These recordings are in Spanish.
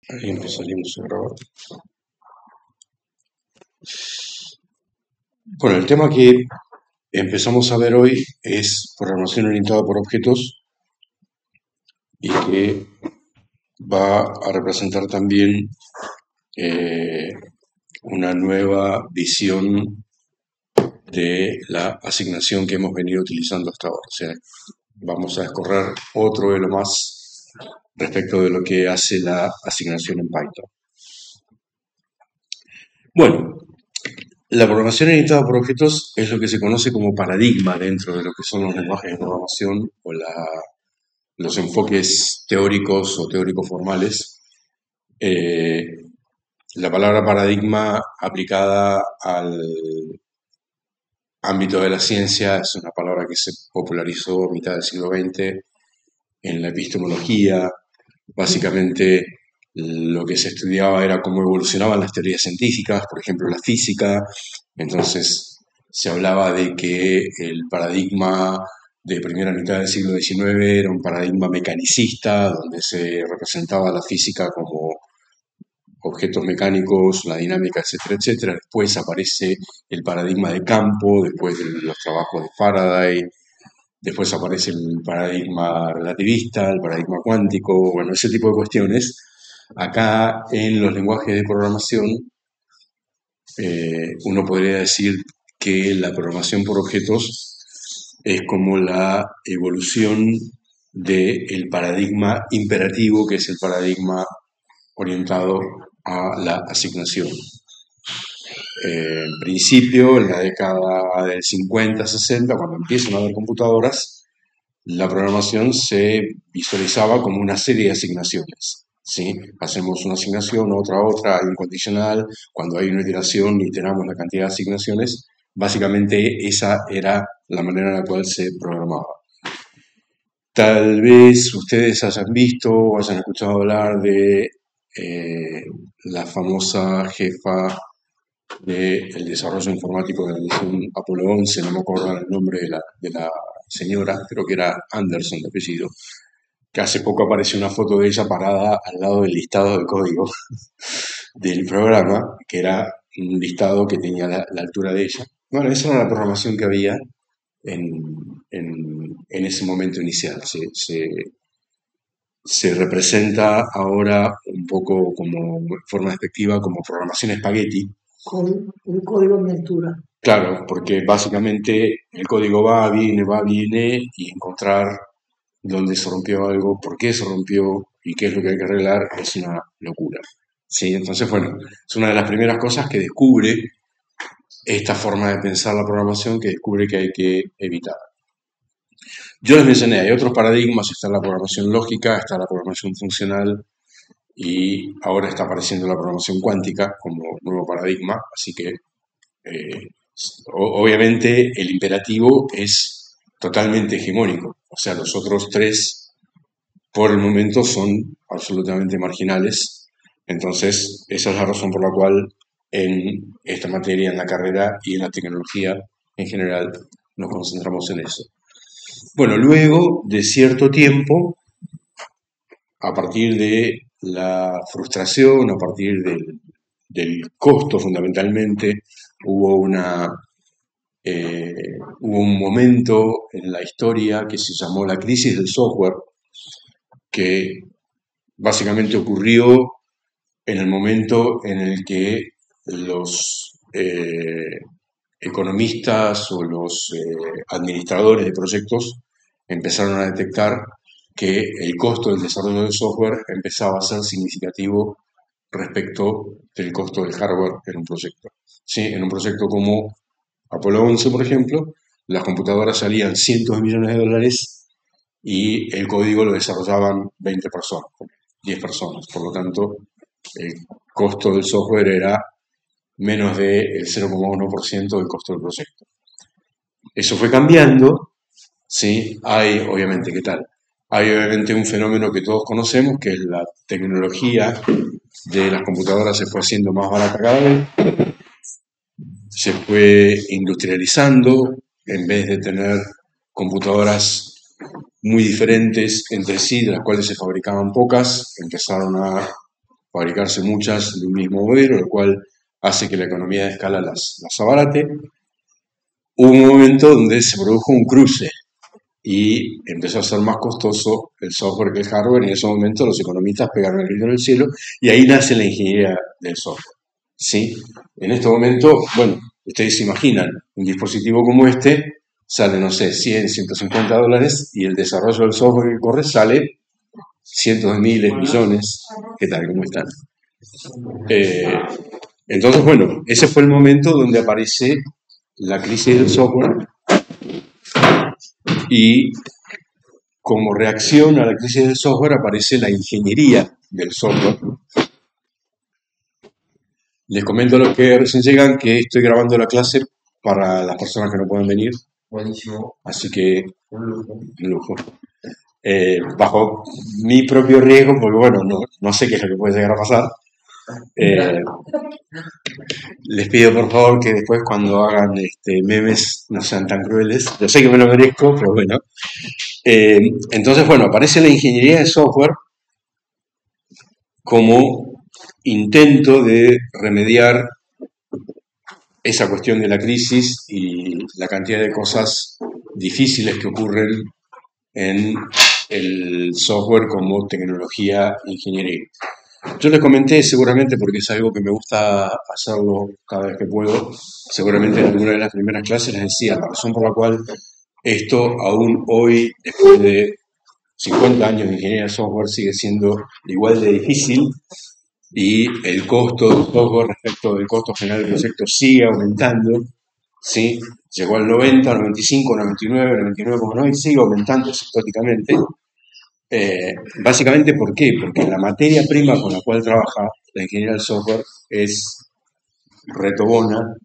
Ahí empezaríamos a grabar. Bueno, el tema que empezamos a ver hoy es programación orientada por objetos y que va a representar también eh, una nueva visión de la asignación que hemos venido utilizando hasta ahora. O sea, vamos a escorrer otro de lo más respecto de lo que hace la asignación en Python. Bueno, la programación orientada por objetos es lo que se conoce como paradigma dentro de lo que son los lenguajes de programación o los enfoques teóricos o teórico-formales. Eh, la palabra paradigma aplicada al ámbito de la ciencia es una palabra que se popularizó a mitad del siglo XX en la epistemología. Básicamente lo que se estudiaba era cómo evolucionaban las teorías científicas, por ejemplo la física. Entonces se hablaba de que el paradigma de primera mitad del siglo XIX era un paradigma mecanicista, donde se representaba la física como objetos mecánicos, la dinámica, etcétera, etcétera. Después aparece el paradigma de campo, después de los trabajos de Faraday, después aparece el paradigma relativista, el paradigma cuántico, bueno, ese tipo de cuestiones. Acá en los lenguajes de programación, uno podría decir que la programación por objetos es como la evolución del paradigma imperativo, que es el paradigma orientado a la asignación. En principio, en la década del 50-60, cuando empiezan a haber computadoras, la programación se visualizaba como una serie de asignaciones. ¿Sí? Hacemos una asignación, otra, hay un condicional, cuando hay una iteración iteramos la cantidad de asignaciones. Básicamente esa era la manera en la cual se programaba. Tal vez ustedes hayan visto o hayan escuchado hablar de la famosa jefa del desarrollo informático de la misión Apolo 11, no me acuerdo el nombre de la señora, creo que era Anderson de apellido, que hace poco apareció una foto de ella parada al lado del listado de código del programa, que era un listado que tenía la altura de ella. Bueno, esa era la programación que había en, en ese momento inicial. Se representa ahora un poco como forma despectiva como programación espagueti. Con un código en lectura. Claro, porque básicamente el código va, viene y encontrar dónde se rompió algo, por qué se rompió y qué es lo que hay que arreglar es una locura. Sí, entonces, bueno, es una de las primeras cosas que descubre esta forma de pensar la programación que descubre que hay que evitar. Yo les mencioné, hay otros paradigmas, está la programación lógica, está la programación funcional y ahora está apareciendo la programación cuántica como nuevo paradigma, así que eh, obviamente el imperativo es totalmente hegemónico, o sea, los otros tres por el momento son absolutamente marginales, entonces esa es la razón por la cual en esta materia, en la carrera y en la tecnología en general nos concentramos en eso. Bueno, luego de cierto tiempo, a partir de la frustración, a partir del costo fundamentalmente, hubo hubo un momento en la historia que se llamó la crisis del software, que básicamente ocurrió en el momento en el que los economistas o los administradores de proyectos empezaron a detectar que el costo del desarrollo del software empezaba a ser significativo respecto del costo del hardware en un proyecto. ¿Sí? En un proyecto como Apolo 11, por ejemplo, las computadoras salían cientos de millones de dólares y el código lo desarrollaban 20 personas, 10 personas. Por lo tanto, el costo del software era menos del 0,1% del costo del proyecto. Eso fue cambiando, ¿sí? Hay, obviamente, ¿qué tal? Hay obviamente un fenómeno que todos conocemos, que es la tecnología de las computadoras se fue haciendo más barata cada vez, se fue industrializando, en vez de tener computadoras muy diferentes entre sí, de las cuales se fabricaban pocas, empezaron a fabricarse muchas de un mismo modelo, lo cual hace que la economía de escala las abarate. Hubo un momento donde se produjo un cruce y empezó a ser más costoso el software que el hardware, y en ese momento los economistas pegaron el grito en el cielo y ahí nace la ingeniería del software. ¿Sí? En este momento, bueno, ustedes se imaginan, un dispositivo como este sale, no sé, 100, 150 dólares y el desarrollo del software que corre sale cientos de miles, millones. ¿Qué tal? ¿Cómo están? Eh, entonces, bueno, ese fue el momento donde aparece la crisis del software y como reacción a la crisis del software aparece la ingeniería del software. Les comento a los que recién llegan que estoy grabando la clase para las personas que no pueden venir. Buenísimo. Así que, un lujo. Bajo mi propio riesgo, porque bueno, no sé qué es lo que puede llegar a pasar. Les pido por favor que después cuando hagan memes no sean tan crueles. Yo sé que me lo merezco, pero bueno. Entonces, bueno, aparece la ingeniería de software como intento de remediar esa cuestión de la crisis y la cantidad de cosas difíciles que ocurren en el software como tecnología ingeniería. Yo les comenté, seguramente porque es algo que me gusta hacerlo cada vez que puedo, seguramente en alguna de las primeras clases les decía la razón por la cual esto aún hoy, después de 50 años de ingeniería de software, sigue siendo igual de difícil y el costo del software respecto del costo general del proyecto sigue aumentando, ¿sí? Llegó al 90, 95, 99, 99,9 y sigue aumentando sistemáticamente. Básicamente, ¿por qué? Porque la materia prima con la cual trabaja la ingeniería del software es retobona,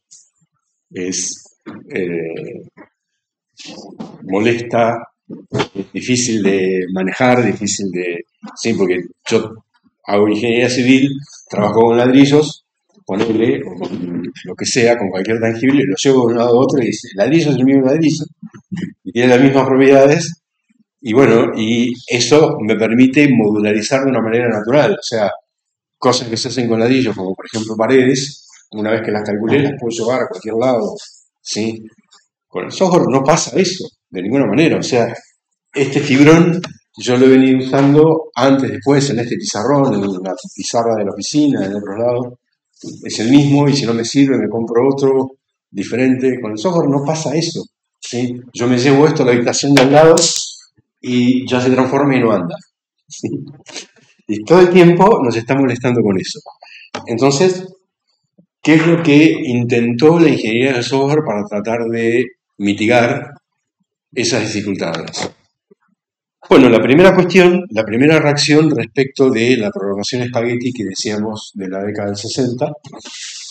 es molesta, es difícil de manejar, difícil de... Sí, porque yo hago ingeniería civil, trabajo con ladrillos, ponerle o con lo que sea, con cualquier tangible, lo llevo de un lado a otro y dice, el ladrillo es el mismo ladrillo y tiene las mismas propiedades. Y bueno, y eso me permite modularizar de una manera natural, o sea, cosas que se hacen con ladrillos, como por ejemplo paredes, una vez que las calculé las puedo llevar a cualquier lado, ¿sí? Con el software no pasa eso, de ninguna manera, o sea, este fibrón yo lo he venido usando antes, después, en este pizarrón, en la pizarra de la oficina, en otros lados, es el mismo y si no me sirve me compro otro diferente. Con el software no pasa eso, ¿sí? Yo me llevo esto a la habitación de al lado y ya se transforma y no anda, ¿sí? Y todo el tiempo nos está molestando con eso. Entonces, ¿qué es lo que intentó la ingeniería del software para tratar de mitigar esas dificultades? Bueno, la primera cuestión, la primera reacción respecto de la programación espagueti que decíamos de la década del 60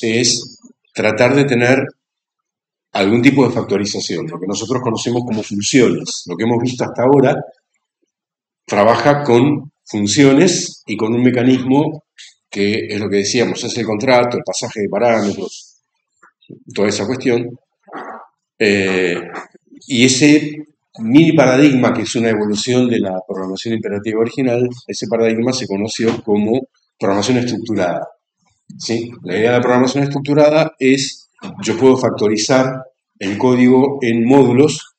es tratar de tener algún tipo de factorización, lo que nosotros conocemos como funciones. Lo que hemos visto hasta ahora trabaja con funciones y con un mecanismo que es lo que decíamos, es el contrato, el pasaje de parámetros, toda esa cuestión. Y ese mini paradigma, que es una evolución de la programación imperativa original, ese paradigma se conoció como programación estructurada, ¿sí? La idea de la programación estructurada es, yo puedo factorizar el código en módulos.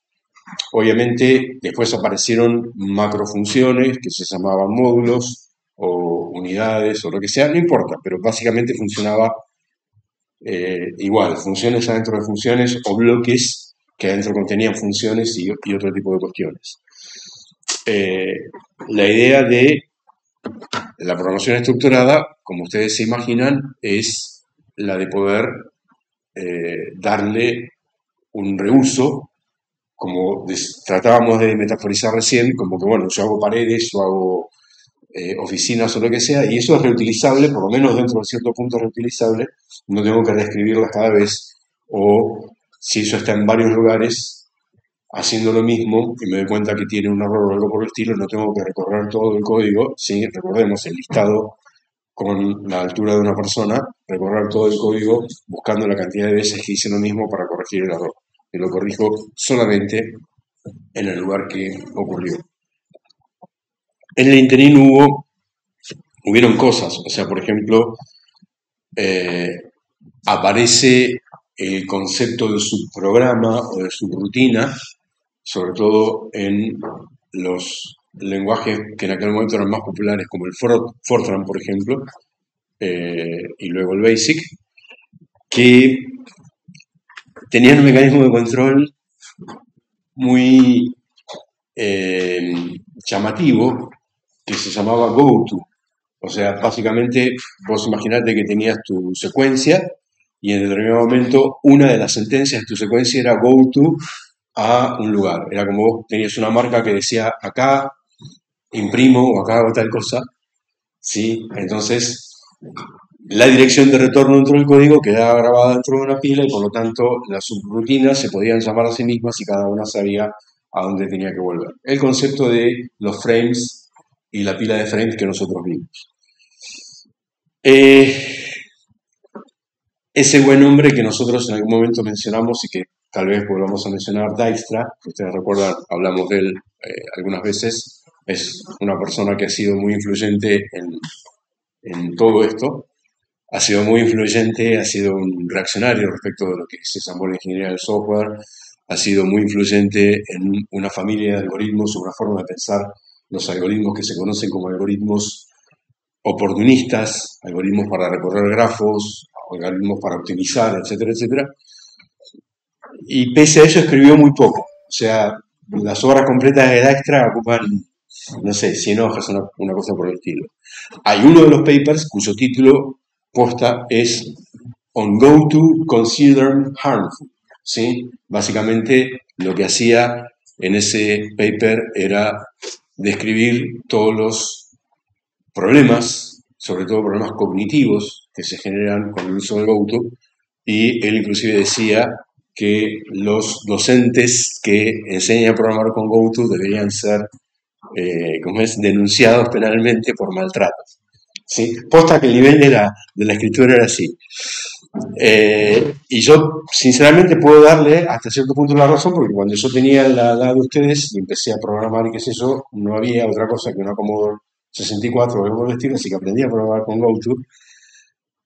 Obviamente después aparecieron macrofunciones que se llamaban módulos o unidades o lo que sea, no importa, pero básicamente funcionaba igual, funciones adentro de funciones o bloques que adentro contenían funciones y otro tipo de cuestiones. La idea de la programación estructurada, como ustedes se imaginan, es la de poder darle un reuso, como tratábamos de metaforizar recién, como que bueno, yo hago paredes o hago oficinas o lo que sea, y eso es reutilizable, por lo menos dentro de cierto punto es reutilizable, no tengo que reescribirlas cada vez, o si eso está en varios lugares haciendo lo mismo y me doy cuenta que tiene un error o algo por el estilo, no tengo que recorrer todo el código, sí, recordemos el listado con la altura de una persona, recorrer todo el código buscando la cantidad de veces que hice lo mismo para corregir el error. Y lo corrijo solamente en el lugar que ocurrió. En el interín hubo hubieron cosas, o sea, por ejemplo, eh, aparece el concepto de subprograma o de subrutina, sobre todo en los lenguajes que en aquel momento eran más populares, como el Fortran, por ejemplo, y luego el BASIC, que tenían un mecanismo de control muy eh, llamativo que se llamaba GoTo. O sea, básicamente vos imaginate que tenías tu secuencia y en determinado momento una de las sentencias de tu secuencia era GoTo a un lugar. Era como vos tenías una marca que decía acá imprimo o acá hago tal cosa, ¿sí? Entonces la dirección de retorno dentro del código quedaba grabada dentro de una pila y por lo tanto las subrutinas se podían llamar a sí mismas y cada una sabía a dónde tenía que volver. El concepto de los frames y la pila de frames que nosotros vimos. Ese buen hombre que nosotros en algún momento mencionamos y que tal vez volvamos a mencionar, Dijkstra, que ustedes recuerdan, hablamos de él algunas veces, es una persona que ha sido muy influyente en todo esto, ha sido muy influyente, ha sido un reaccionario respecto de lo que se llamó la ingeniería del software, ha sido muy influyente en una familia de algoritmos, una forma de pensar los algoritmos que se conocen como algoritmos oportunistas, algoritmos para recorrer grafos, algoritmos para optimizar, etcétera, etcétera. Y pese a eso escribió muy poco. O sea, las obras completas de Dijkstra ocupan, no sé, 100 hojas, una cosa por el estilo. Hay uno de los papers cuyo título posta es On GoTo Considered Harmful. ¿Sí? Básicamente lo que hacía en ese paper era describir todos los problemas, sobre todo problemas cognitivos que se generan con el uso del GoTo, y él inclusive decía que los docentes que enseñan a programar con GoTo deberían ser como es, denunciados penalmente por maltratos. ¿Sí? Posta que el nivel de la escritura era así. Y yo, sinceramente, puedo darle hasta cierto punto la razón, porque cuando yo tenía la edad de ustedes y empecé a programar y qué sé yo, no había otra cosa que una Commodore 64 o algo por el estilo, así que aprendí a programar con GoTo.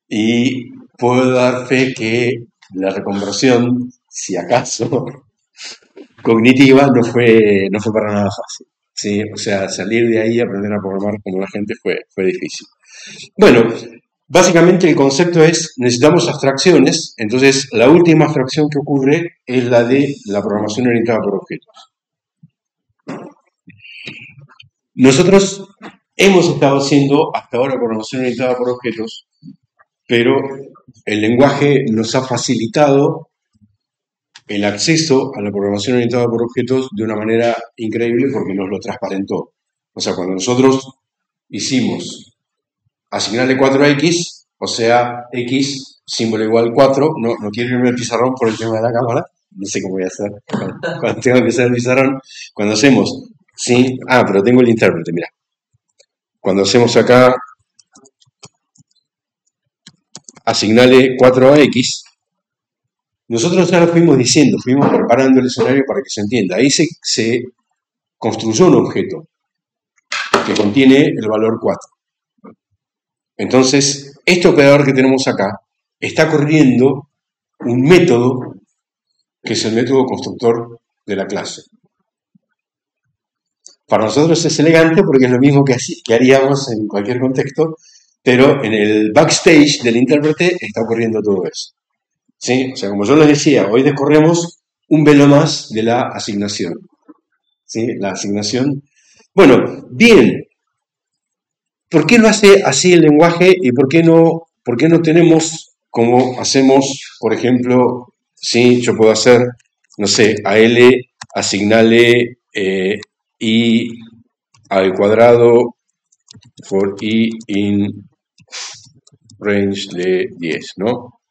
Y puedo dar fe que la reconversión, si acaso, cognitiva, no fue para nada fácil. ¿Sí? O sea, salir de ahí y aprender a programar como la gente fue difícil. Bueno, básicamente el concepto es, necesitamos abstracciones, entonces la última abstracción que ocurre es la de la programación orientada por objetos. Nosotros hemos estado haciendo hasta ahora programación orientada por objetos, pero el lenguaje nos ha facilitado el acceso a la programación orientada por objetos de una manera increíble porque nos lo transparentó. O sea, cuando nosotros hicimos asignarle 4 a X, o sea, X símbolo igual 4, no quiero irme al pizarrón por el tema de la cámara, no sé cómo voy a hacer cuando tengo que hacer el pizarrón, cuando hacemos, sí, pero tengo el intérprete, mira, cuando hacemos acá, asignarle 4 a X, nosotros ya lo fuimos diciendo, fuimos preparando el escenario para que se entienda. Ahí se construyó un objeto que contiene el valor 4. Entonces, este operador que tenemos acá está corriendo un método que es el método constructor de la clase. Para nosotros es elegante porque es lo mismo que haríamos en cualquier contexto, pero en el backstage del intérprete está ocurriendo todo eso. ¿Sí? O sea, como yo les decía, hoy descorremos un velo más de la asignación. ¿Sí? La asignación. Bueno, bien. ¿Por qué no hace así el lenguaje y por qué no tenemos como hacemos, por ejemplo, si yo puedo hacer, no sé, a L asignale I al cuadrado for I in range de 10, ¿no?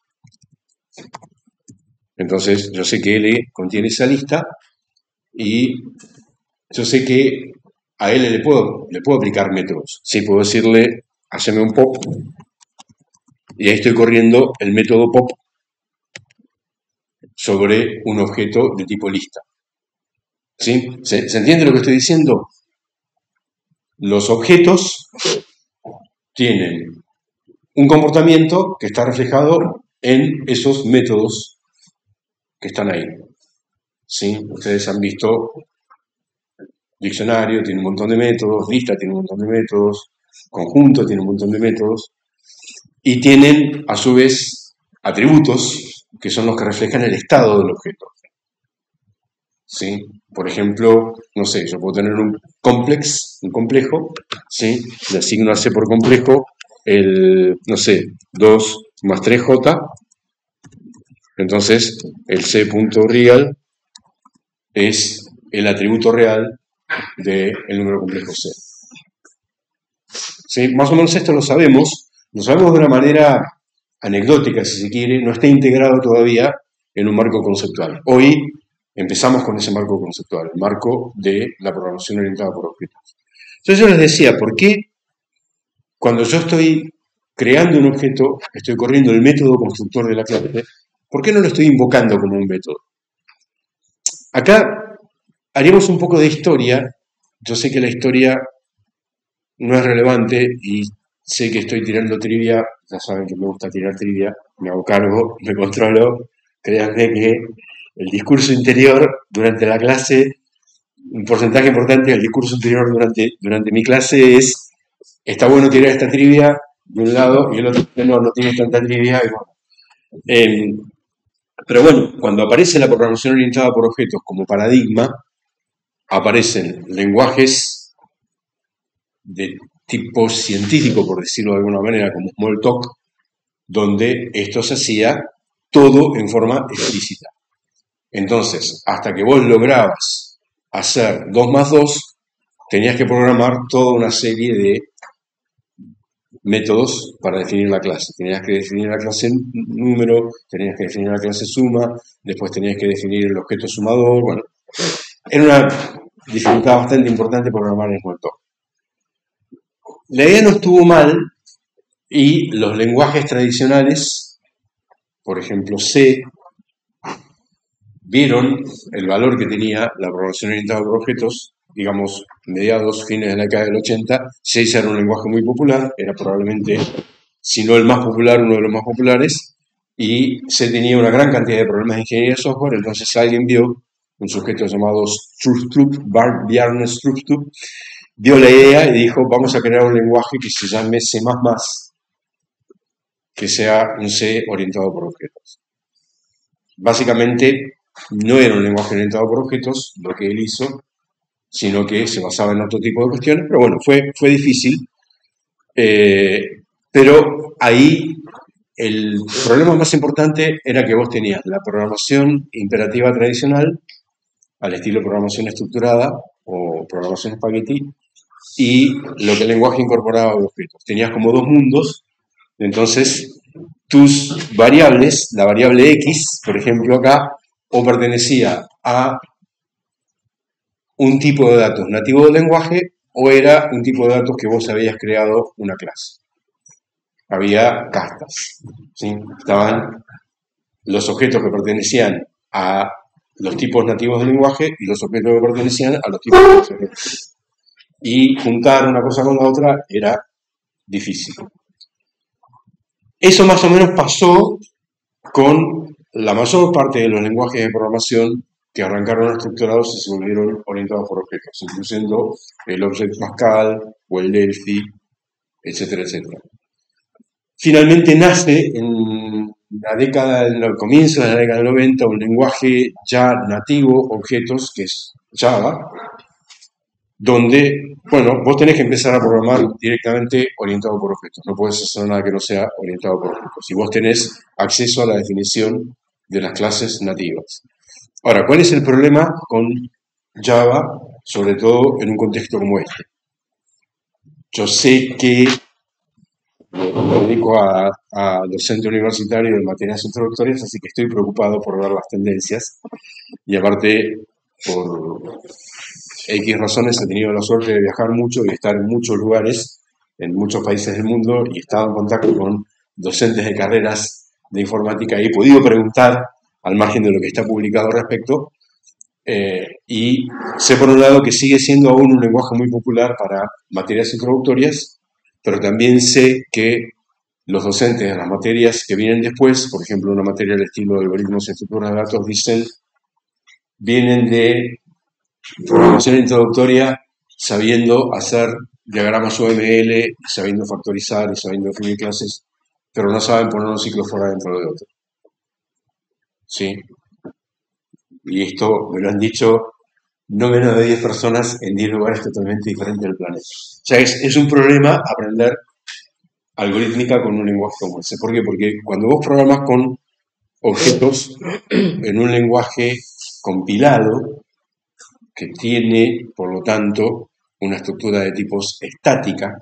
Entonces yo sé que L contiene esa lista y yo sé que a L le puedo aplicar métodos. Sí, puedo decirle, haceme un pop, y ahí estoy corriendo el método pop sobre un objeto de tipo lista. ¿Sí? ¿Se entiende lo que estoy diciendo? Los objetos tienen un comportamiento que está reflejado en esos métodos que están ahí. ¿Sí? Ustedes han visto diccionario, tiene un montón de métodos, lista tiene un montón de métodos, conjunto tiene un montón de métodos, y tienen a su vez atributos que son los que reflejan el estado del objeto. ¿Sí? Por ejemplo, no sé, yo puedo tener un complejo, ¿sí? Le asigno a C por complejo el, no sé, 2 más 3J, entonces el C.real es el atributo real del número complejo C. ¿Sí? Más o menos esto lo sabemos de una manera anecdótica, si se quiere, no está integrado todavía en un marco conceptual. Hoy empezamos con ese marco conceptual, el marco de la programación orientada por objetos. Entonces yo les decía, ¿por qué cuando yo estoy creando un objeto, estoy corriendo el método constructor de la clase, ¿por qué no lo estoy invocando como un método? Acá haríamos un poco de historia. Yo sé que la historia no es relevante y sé que estoy tirando trivia, ya saben que me gusta tirar trivia, me hago cargo, me controlo, créanme que el discurso interior durante la clase, un porcentaje importante del discurso interior durante mi clase es, está bueno tirar esta trivia de un lado y el otro no tiene tanta trivia. Y bueno. Pero bueno, cuando aparece la programación orientada por objetos como paradigma, aparecen lenguajes de tipo científico, por decirlo de alguna manera, como Smalltalk, donde esto se hacía todo en forma explícita. Entonces, hasta que vos lograbas hacer 2 más 2, tenías que programar toda una serie de métodos para definir la clase. Tenías que definir la clase número, tenías que definir la clase suma, después tenías que definir el objeto sumador. Bueno, era una dificultad bastante importante programar en Smalltalk. La idea no estuvo mal y los lenguajes tradicionales, por ejemplo C, vieron el valor que tenía la programación orientada por objetos, digamos, mediados, fines de la década del 80. C ya era un lenguaje muy popular, era probablemente, si no el más popular, uno de los más populares, y C tenía una gran cantidad de problemas de ingeniería de software. Entonces alguien vio, un sujeto llamado Strustrup, Bjarne Strustrup, dio la idea y dijo, vamos a crear un lenguaje que se llame C++, que sea un C orientado por objetos. Básicamente, no era un lenguaje orientado por objetos lo que él hizo, sino que se basaba en otro tipo de cuestiones, pero bueno, fue difícil. Pero ahí el problema más importante era que vos tenías la programación imperativa tradicional, al estilo programación estructurada o programación spaghetti, y lo que el lenguaje incorporaba a objetos. Tenías como dos mundos, entonces tus variables, la variable X, por ejemplo acá, o pertenecía a un tipo de datos nativo del lenguaje o era un tipo de datos que vos habías creado una clase. Había castas, ¿sí? Estaban los objetos que pertenecían a los tipos nativos del lenguaje y los objetos que pertenecían a los tipos de los objetos. Y juntar una cosa con la otra era difícil. Eso más o menos pasó con la mayor parte de los lenguajes de programación que arrancaron estructurados y se volvieron orientados por objetos, incluyendo el Object Pascal o el Delphi, etcétera, etcétera. Finalmente nace en el comienzo de la década del 90 un lenguaje ya nativo, objetos, que es Java, donde, bueno, vos tenés que empezar a programar directamente orientado por objetos. No podés hacer nada que no sea orientado por objetos. Y vos tenés acceso a la definición de las clases nativas. Ahora, ¿cuál es el problema con Java, sobre todo en un contexto como este? Yo sé que me dedico a docente universitario de materias introductorias, así que estoy preocupado por ver las tendencias. Y aparte, por X razones, he tenido la suerte de viajar mucho y estar en muchos lugares, en muchos países del mundo, y he estado en contacto con docentes de carreras de informática y he podido preguntar, al margen de lo que está publicado al respecto, y sé por un lado que sigue siendo aún un lenguaje muy popular para materias introductorias, pero también sé que los docentes de las materias que vienen después, por ejemplo, una materia del estilo de algoritmos y estructuras de datos, vienen de programación introductoria sabiendo hacer diagramas UML, sabiendo factorizar y sabiendo definir clases, pero no saben poner un ciclo fuera dentro de otro. ¿Sí? Y esto me lo han dicho no menos de 10 personas en 10 lugares totalmente diferentes del planeta. O sea, es un problema aprender algorítmica con un lenguaje como ese. ¿Por qué? Porque cuando vos programas con objetos en un lenguaje compilado, que tiene, por lo tanto, una estructura de tipos estática,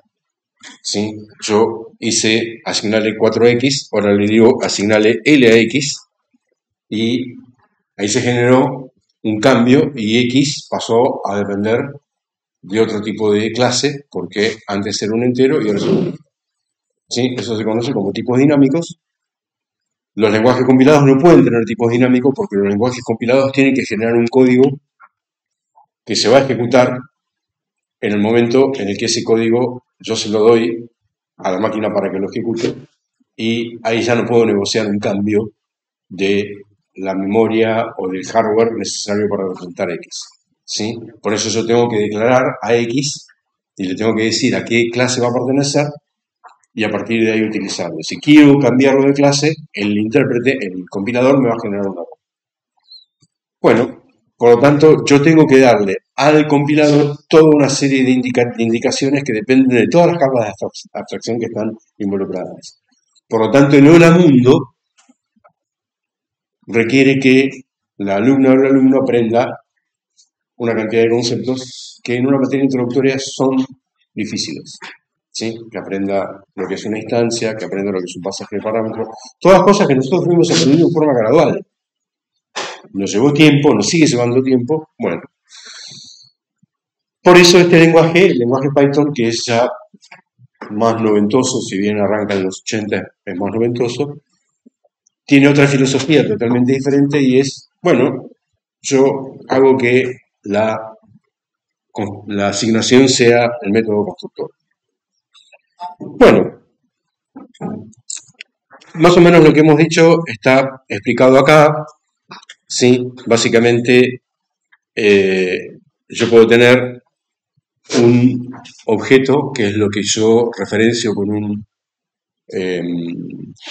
¿sí? Yo hice asignarle 4x, ahora le digo asignarle L a x, y ahí se generó un cambio y x pasó a depender de otro tipo de clase, porque antes era un entero y ahora es un entero. ¿Sí? Eso se conoce como tipos dinámicos. Los lenguajes compilados no pueden tener tipos dinámicos porque los lenguajes compilados tienen que generar un código que se va a ejecutar en el momento en el que ese código yo se lo doy a la máquina para que lo ejecute, y ahí ya no puedo negociar un cambio de la memoria o del hardware necesario para representar X. ¿Sí? Por eso yo tengo que declarar a X y le tengo que decir a qué clase va a pertenecer y a partir de ahí utilizarlo. Si quiero cambiarlo de clase, el intérprete, el compilador, me va a generar una. Bueno, por lo tanto, yo tengo que darle al compilador toda una serie de indicaciones que dependen de todas las capas de abstracción que están involucradas. Por lo tanto, el hola mundo requiere que la alumna o el alumno aprenda una cantidad de conceptos que en una materia introductoria son difíciles. ¿Sí? Que aprenda lo que es una instancia, que aprenda lo que es un pasaje de parámetros, todas cosas que nosotros fuimos aprendiendo en forma gradual. Nos llevó tiempo, nos sigue llevando tiempo. Bueno, por eso este lenguaje, el lenguaje Python, que es ya más noventoso, si bien arranca en los 80, es más noventoso, tiene otra filosofía totalmente diferente y es, bueno, yo hago que la asignación sea el método constructor. Bueno, más o menos lo que hemos dicho está explicado acá. Sí, básicamente yo puedo tener un objeto que es lo que yo referencio con un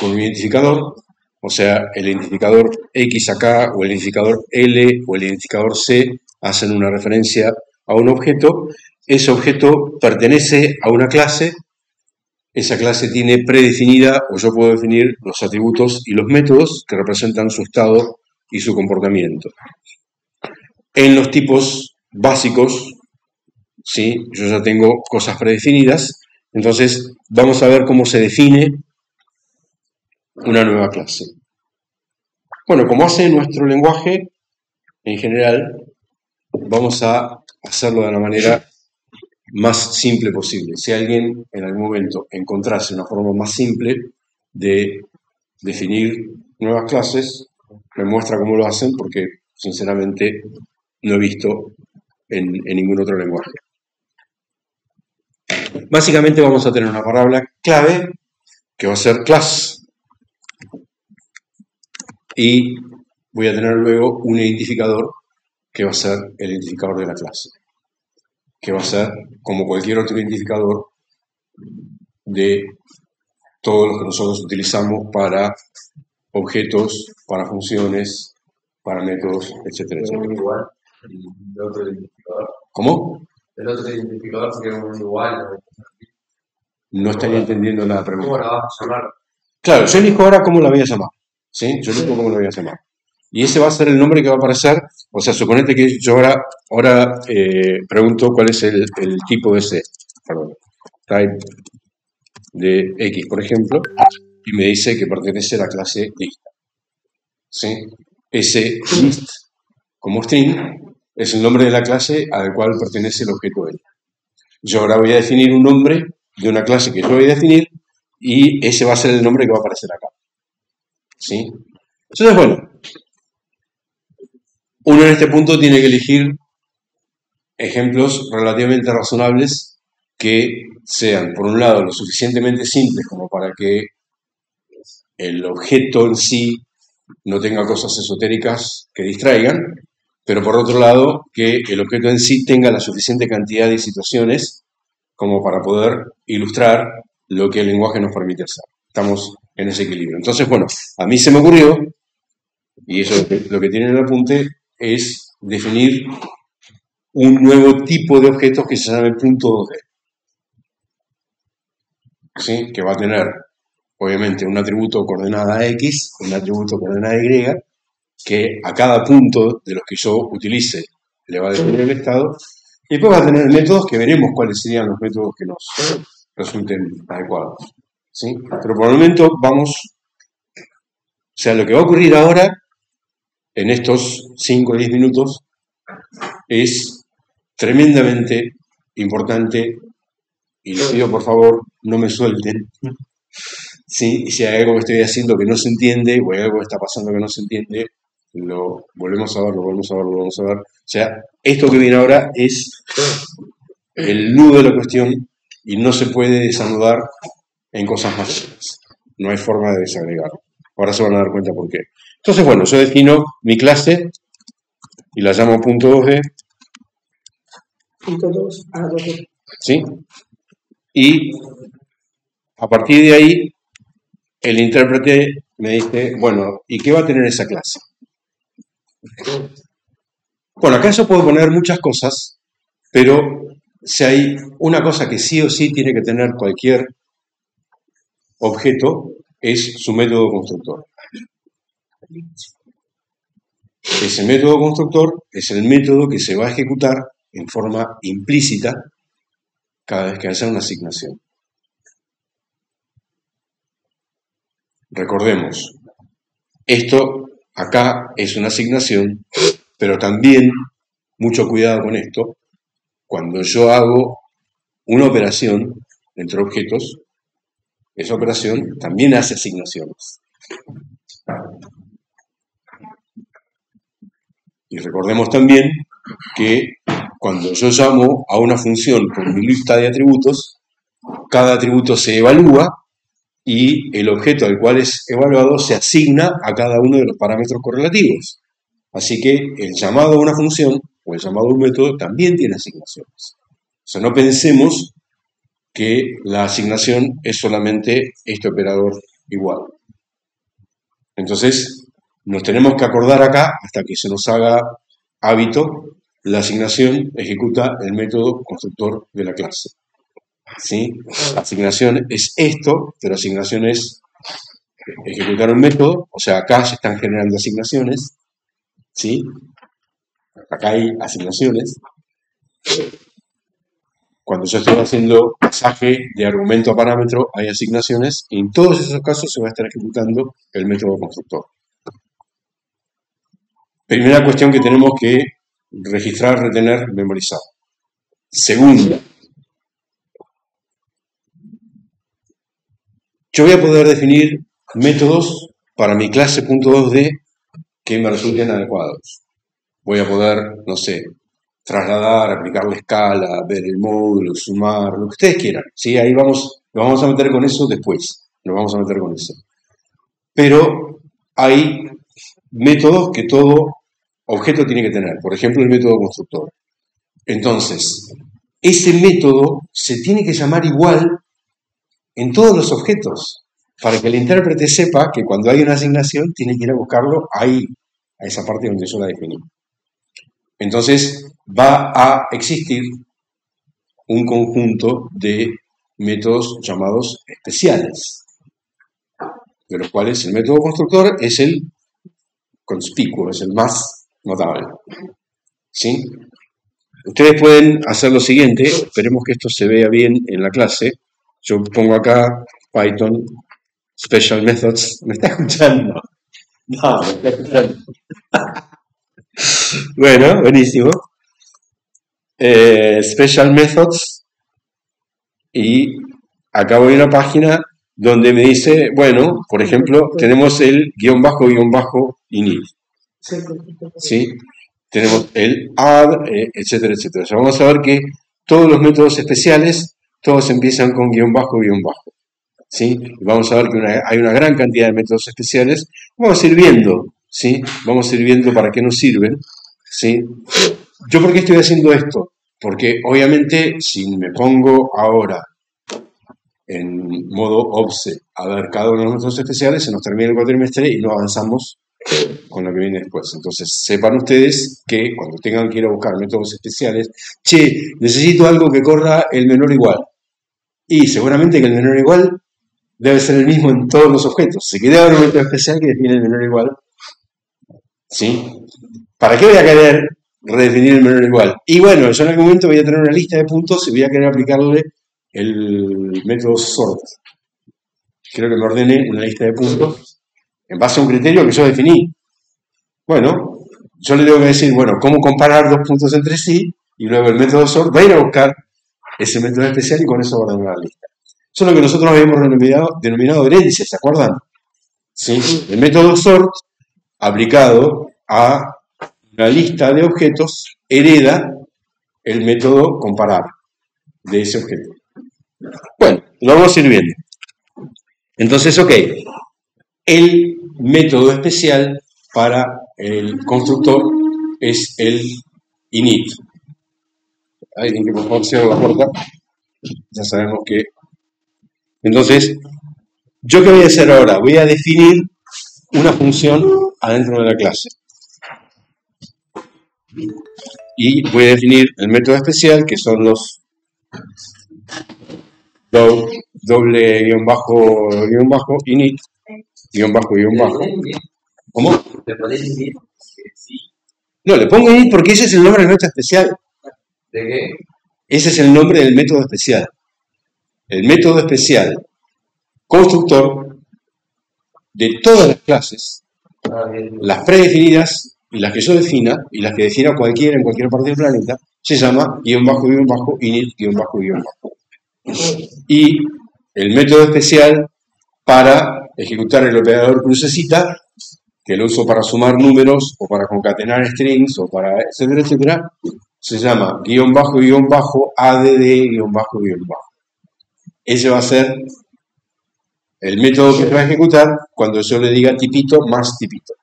identificador, o sea, el identificador X acá o el identificador L o el identificador C hacen una referencia a un objeto. Ese objeto pertenece a una clase. Esa clase tiene predefinida, o yo puedo definir los atributos y los métodos que representan su estado y su comportamiento. En los tipos básicos, ¿sí? Yo ya tengo cosas predefinidas, entonces vamos a ver cómo se define una nueva clase. Bueno, como hace nuestro lenguaje, en general, vamos a hacerlo de la manera más simple posible. Si alguien en algún momento encontrase una forma más simple de definir nuevas clases, me muestra cómo lo hacen, porque sinceramente no he visto en ningún otro lenguaje. Básicamente vamos a tener una palabra clave que va a ser class y voy a tener luego un identificador que va a ser el identificador de la clase, que va a ser como cualquier otro identificador de todos los que nosotros utilizamos para objetos, para funciones, para métodos, etcétera, etcétera. Igual el otro identificador. ¿Cómo? El otro identificador sería un igual. No estaría entendiendo la pregunta. ¿Cómo la vas a llamar? Claro, yo elijo ahora cómo la voy a llamar. ¿Sí? Yo elijo cómo la voy a llamar. Y ese va a ser el nombre que va a aparecer. O sea, suponete que yo ahora pregunto cuál es el tipo de ese, perdón, type de X, por ejemplo, y me dice que pertenece a la clase lista. ¿Sí? Ese list como string es el nombre de la clase al cual pertenece el objeto L. Yo ahora voy a definir un nombre de una clase que yo voy a definir y ese va a ser el nombre que va a aparecer acá. ¿Sí? Entonces, bueno, uno en este punto tiene que elegir ejemplos relativamente razonables que sean, por un lado, lo suficientemente simples como para que el objeto en sí no tenga cosas esotéricas que distraigan, pero por otro lado, que el objeto en sí tenga la suficiente cantidad de situaciones como para poder ilustrar lo que el lenguaje nos permite hacer. Estamos en ese equilibrio. Entonces, bueno, a mí se me ocurrió, y eso es lo que tiene en el apunte, es definir un nuevo tipo de objetos que se llama el punto 2D. ¿Sí? Que va a tener, obviamente, un atributo coordenada X, un atributo coordenada Y, que a cada punto de los que yo utilice le va a definir el estado, y después va a tener métodos que veremos cuáles serían los métodos que nos resulten adecuados. ¿Sí? Pero por el momento vamos, o sea, lo que va a ocurrir ahora, en estos 5 o 10 minutos, es tremendamente importante, y les pido por favor no me suelten. ¿Sí? Si hay algo que estoy haciendo que no se entiende, o hay algo que está pasando que no se entiende, lo volvemos a ver, lo volvemos a ver, lo volvemos a ver. O sea, esto que viene ahora es el nudo de la cuestión y no se puede desanudar en cosas más simples. No hay forma de desagregarlo. Ahora se van a dar cuenta por qué. Entonces, bueno, yo defino mi clase y la llamo punto 2D. Punto 2, A2D. ¿Sí? Y a partir de ahí, el intérprete me dice, bueno, ¿y qué va a tener esa clase? Bueno, acá yo puedo poner muchas cosas, pero si hay una cosa que sí o sí tiene que tener cualquier objeto, es su método constructor. Ese método constructor es el método que se va a ejecutar en forma implícita cada vez que haya una asignación. Recordemos, esto acá es una asignación, pero también, mucho cuidado con esto, cuando yo hago una operación entre objetos, esa operación también hace asignaciones. Y recordemos también que cuando yo llamo a una función por mi lista de atributos, cada atributo se evalúa y el objeto al cual es evaluado se asigna a cada uno de los parámetros correlativos. Así que el llamado a una función o el llamado a un método también tiene asignaciones. O sea, no pensemos que la asignación es solamente este operador igual. Entonces, nos tenemos que acordar acá, hasta que se nos haga hábito, la asignación ejecuta el método constructor de la clase. ¿Sí? La asignación es esto, pero asignación es ejecutar un método, o sea, acá se están generando asignaciones, ¿sí? Acá hay asignaciones. Cuando yo estoy haciendo pasaje de argumento a parámetro, hay asignaciones, y en todos esos casos se va a estar ejecutando el método constructor. Primera cuestión que tenemos que registrar, retener, memorizar. Segunda, yo voy a poder definir métodos para mi clase .2D que me resulten adecuados. Voy a poder, no sé, trasladar, aplicar la escala, ver el módulo, sumar, lo que ustedes quieran. ¿Sí? Ahí nos vamos a meter con eso después. Nos vamos a meter con eso. Pero hay métodos que todo objeto tiene que tener. Por ejemplo, el método constructor. Entonces, ese método se tiene que llamar igual en todos los objetos, para que el intérprete sepa que cuando hay una asignación tiene que ir a buscarlo ahí, a esa parte donde yo la definí. Entonces va a existir un conjunto de métodos llamados especiales, de los cuales el método constructor es el conspicuo, es el más notable. ¿Sí? Ustedes pueden hacer lo siguiente, esperemos que esto se vea bien en la clase. Yo pongo acá Python Special Methods. ¿Me está escuchando? No, me está escuchando. Bueno, buenísimo. Special Methods. Y acá voy a una página donde me dice, bueno, por ejemplo, tenemos el __, init. ¿Sí? Tenemos el add, etcétera, etcétera. O sea, vamos a ver que todos los métodos especiales todos empiezan con guión bajo, ¿sí? Y vamos a ver que hay una gran cantidad de métodos especiales. Vamos a ir viendo, ¿sí? Vamos a ir viendo para qué nos sirven, ¿sí? ¿Yo por qué estoy haciendo esto? Porque obviamente si me pongo ahora en modo OBSE a ver cada uno de los métodos especiales, se nos termina el cuatrimestre y no avanzamos con lo que viene después. Entonces, sepan ustedes que cuando tengan que ir a buscar métodos especiales, che, necesito algo que corra el menor igual. Y seguramente que el menor igual debe ser el mismo en todos los objetos. Si quiere haber un método especial que define el menor igual, ¿sí? ¿Para qué voy a querer redefinir el menor igual? Y bueno, yo en algún momento voy a tener una lista de puntos y voy a querer aplicarle el método sort. Quiero que me ordene una lista de puntos en base a un criterio que yo definí. Bueno, yo le tengo que decir, bueno, cómo comparar dos puntos entre sí, y luego el método sort va a ir a buscar ese método especial y con eso va a ordenar la lista. Eso es lo que nosotros habíamos denominado herencia, ¿se acuerdan? ¿Sí? El método sort aplicado a una lista de objetos hereda el método comparar de ese objeto. Bueno, lo vamos a ir viendo. Entonces, ok, el método especial para el constructor es el init. Alguien que por favor cierre la puerta. Ya sabemos que... Entonces, ¿yo qué voy a hacer ahora? Voy a definir una función adentro de la clase. Y voy a definir el método especial, que son los doble guión bajo init, guión bajo. ¿Cómo? ¿Te podés decir? Sí. No, le pongo init porque ese es el nombre del método especial. ¿De qué? Ese es el nombre del método especial. El método especial constructor de todas las clases, las predefinidas y las que yo defina, y las que defina cualquiera en cualquier parte del planeta, se llama guión bajo, init, guión bajo. Y el método especial para ejecutar el operador crucecita, que lo uso para sumar números, o para concatenar strings, o para etcétera, etcétera, se llama guión bajo, add, guión bajo. Ese va a ser el método que se va a ejecutar cuando yo le diga tipito más tipito.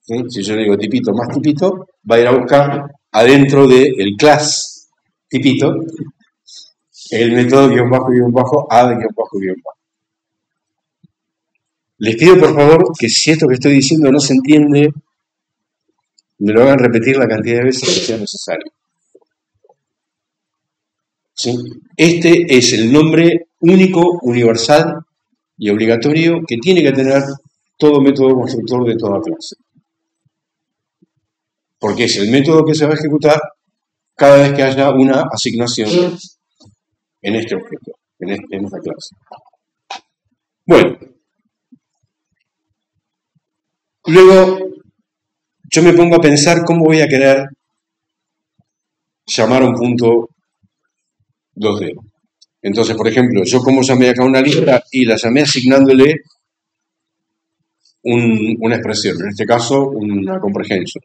¿Sí? Si yo le digo tipito más tipito, va a ir a buscar adentro del class tipito el método guión bajo, add, guión bajo. Les pido por favor que si esto que estoy diciendo no se entiende, me lo hagan repetir la cantidad de veces que sea necesario. ¿Sí? Este es el nombre único, universal y obligatorio que tiene que tener todo método constructor de toda clase. Porque es el método que se va a ejecutar cada vez que haya una asignación en este objeto, en esta clase. Bueno, luego yo me pongo a pensar cómo voy a querer llamar a un punto 2D. Entonces, por ejemplo, yo como llamé acá una lista y la llamé asignándole una expresión, en este caso una comprehension.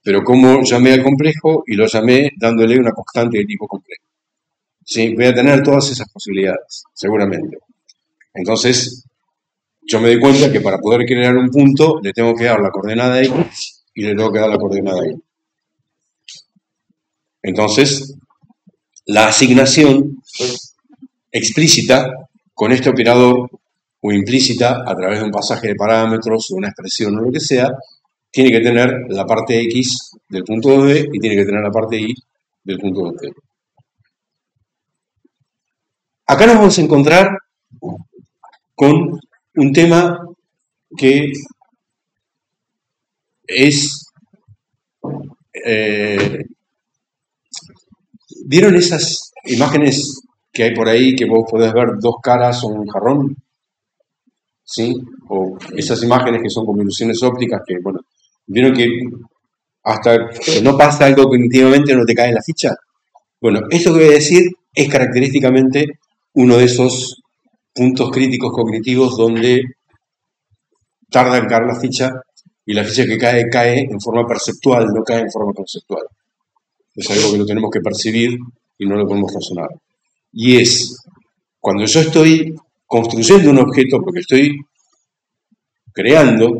Pero como llamé al complejo y lo llamé dándole una constante de tipo complejo. ¿Sí? Voy a tener todas esas posibilidades, seguramente. Entonces, yo me doy cuenta que para poder crear un punto le tengo que dar la coordenada X y le tengo que dar la coordenada Y. Entonces, la asignación explícita con este operador o implícita a través de un pasaje de parámetros o una expresión o lo que sea, tiene que tener la parte X del punto 2D y tiene que tener la parte Y del punto 2D. Acá nos vamos a encontrar con un tema que es... ¿Vieron esas imágenes que hay por ahí que vos podés ver dos caras o un jarrón? ¿Sí? O esas imágenes que son como ilusiones ópticas que, bueno, ¿vieron que hasta que no pasa algo cognitivamente no te cae la ficha? Bueno, esto que voy a decir es característicamente uno de esos puntos críticos cognitivos donde tarda en caer la ficha y la ficha que cae, cae en forma perceptual, no cae en forma conceptual. Es algo que lo tenemos que percibir y no lo podemos razonar. Y es cuando yo estoy construyendo un objeto, porque estoy creando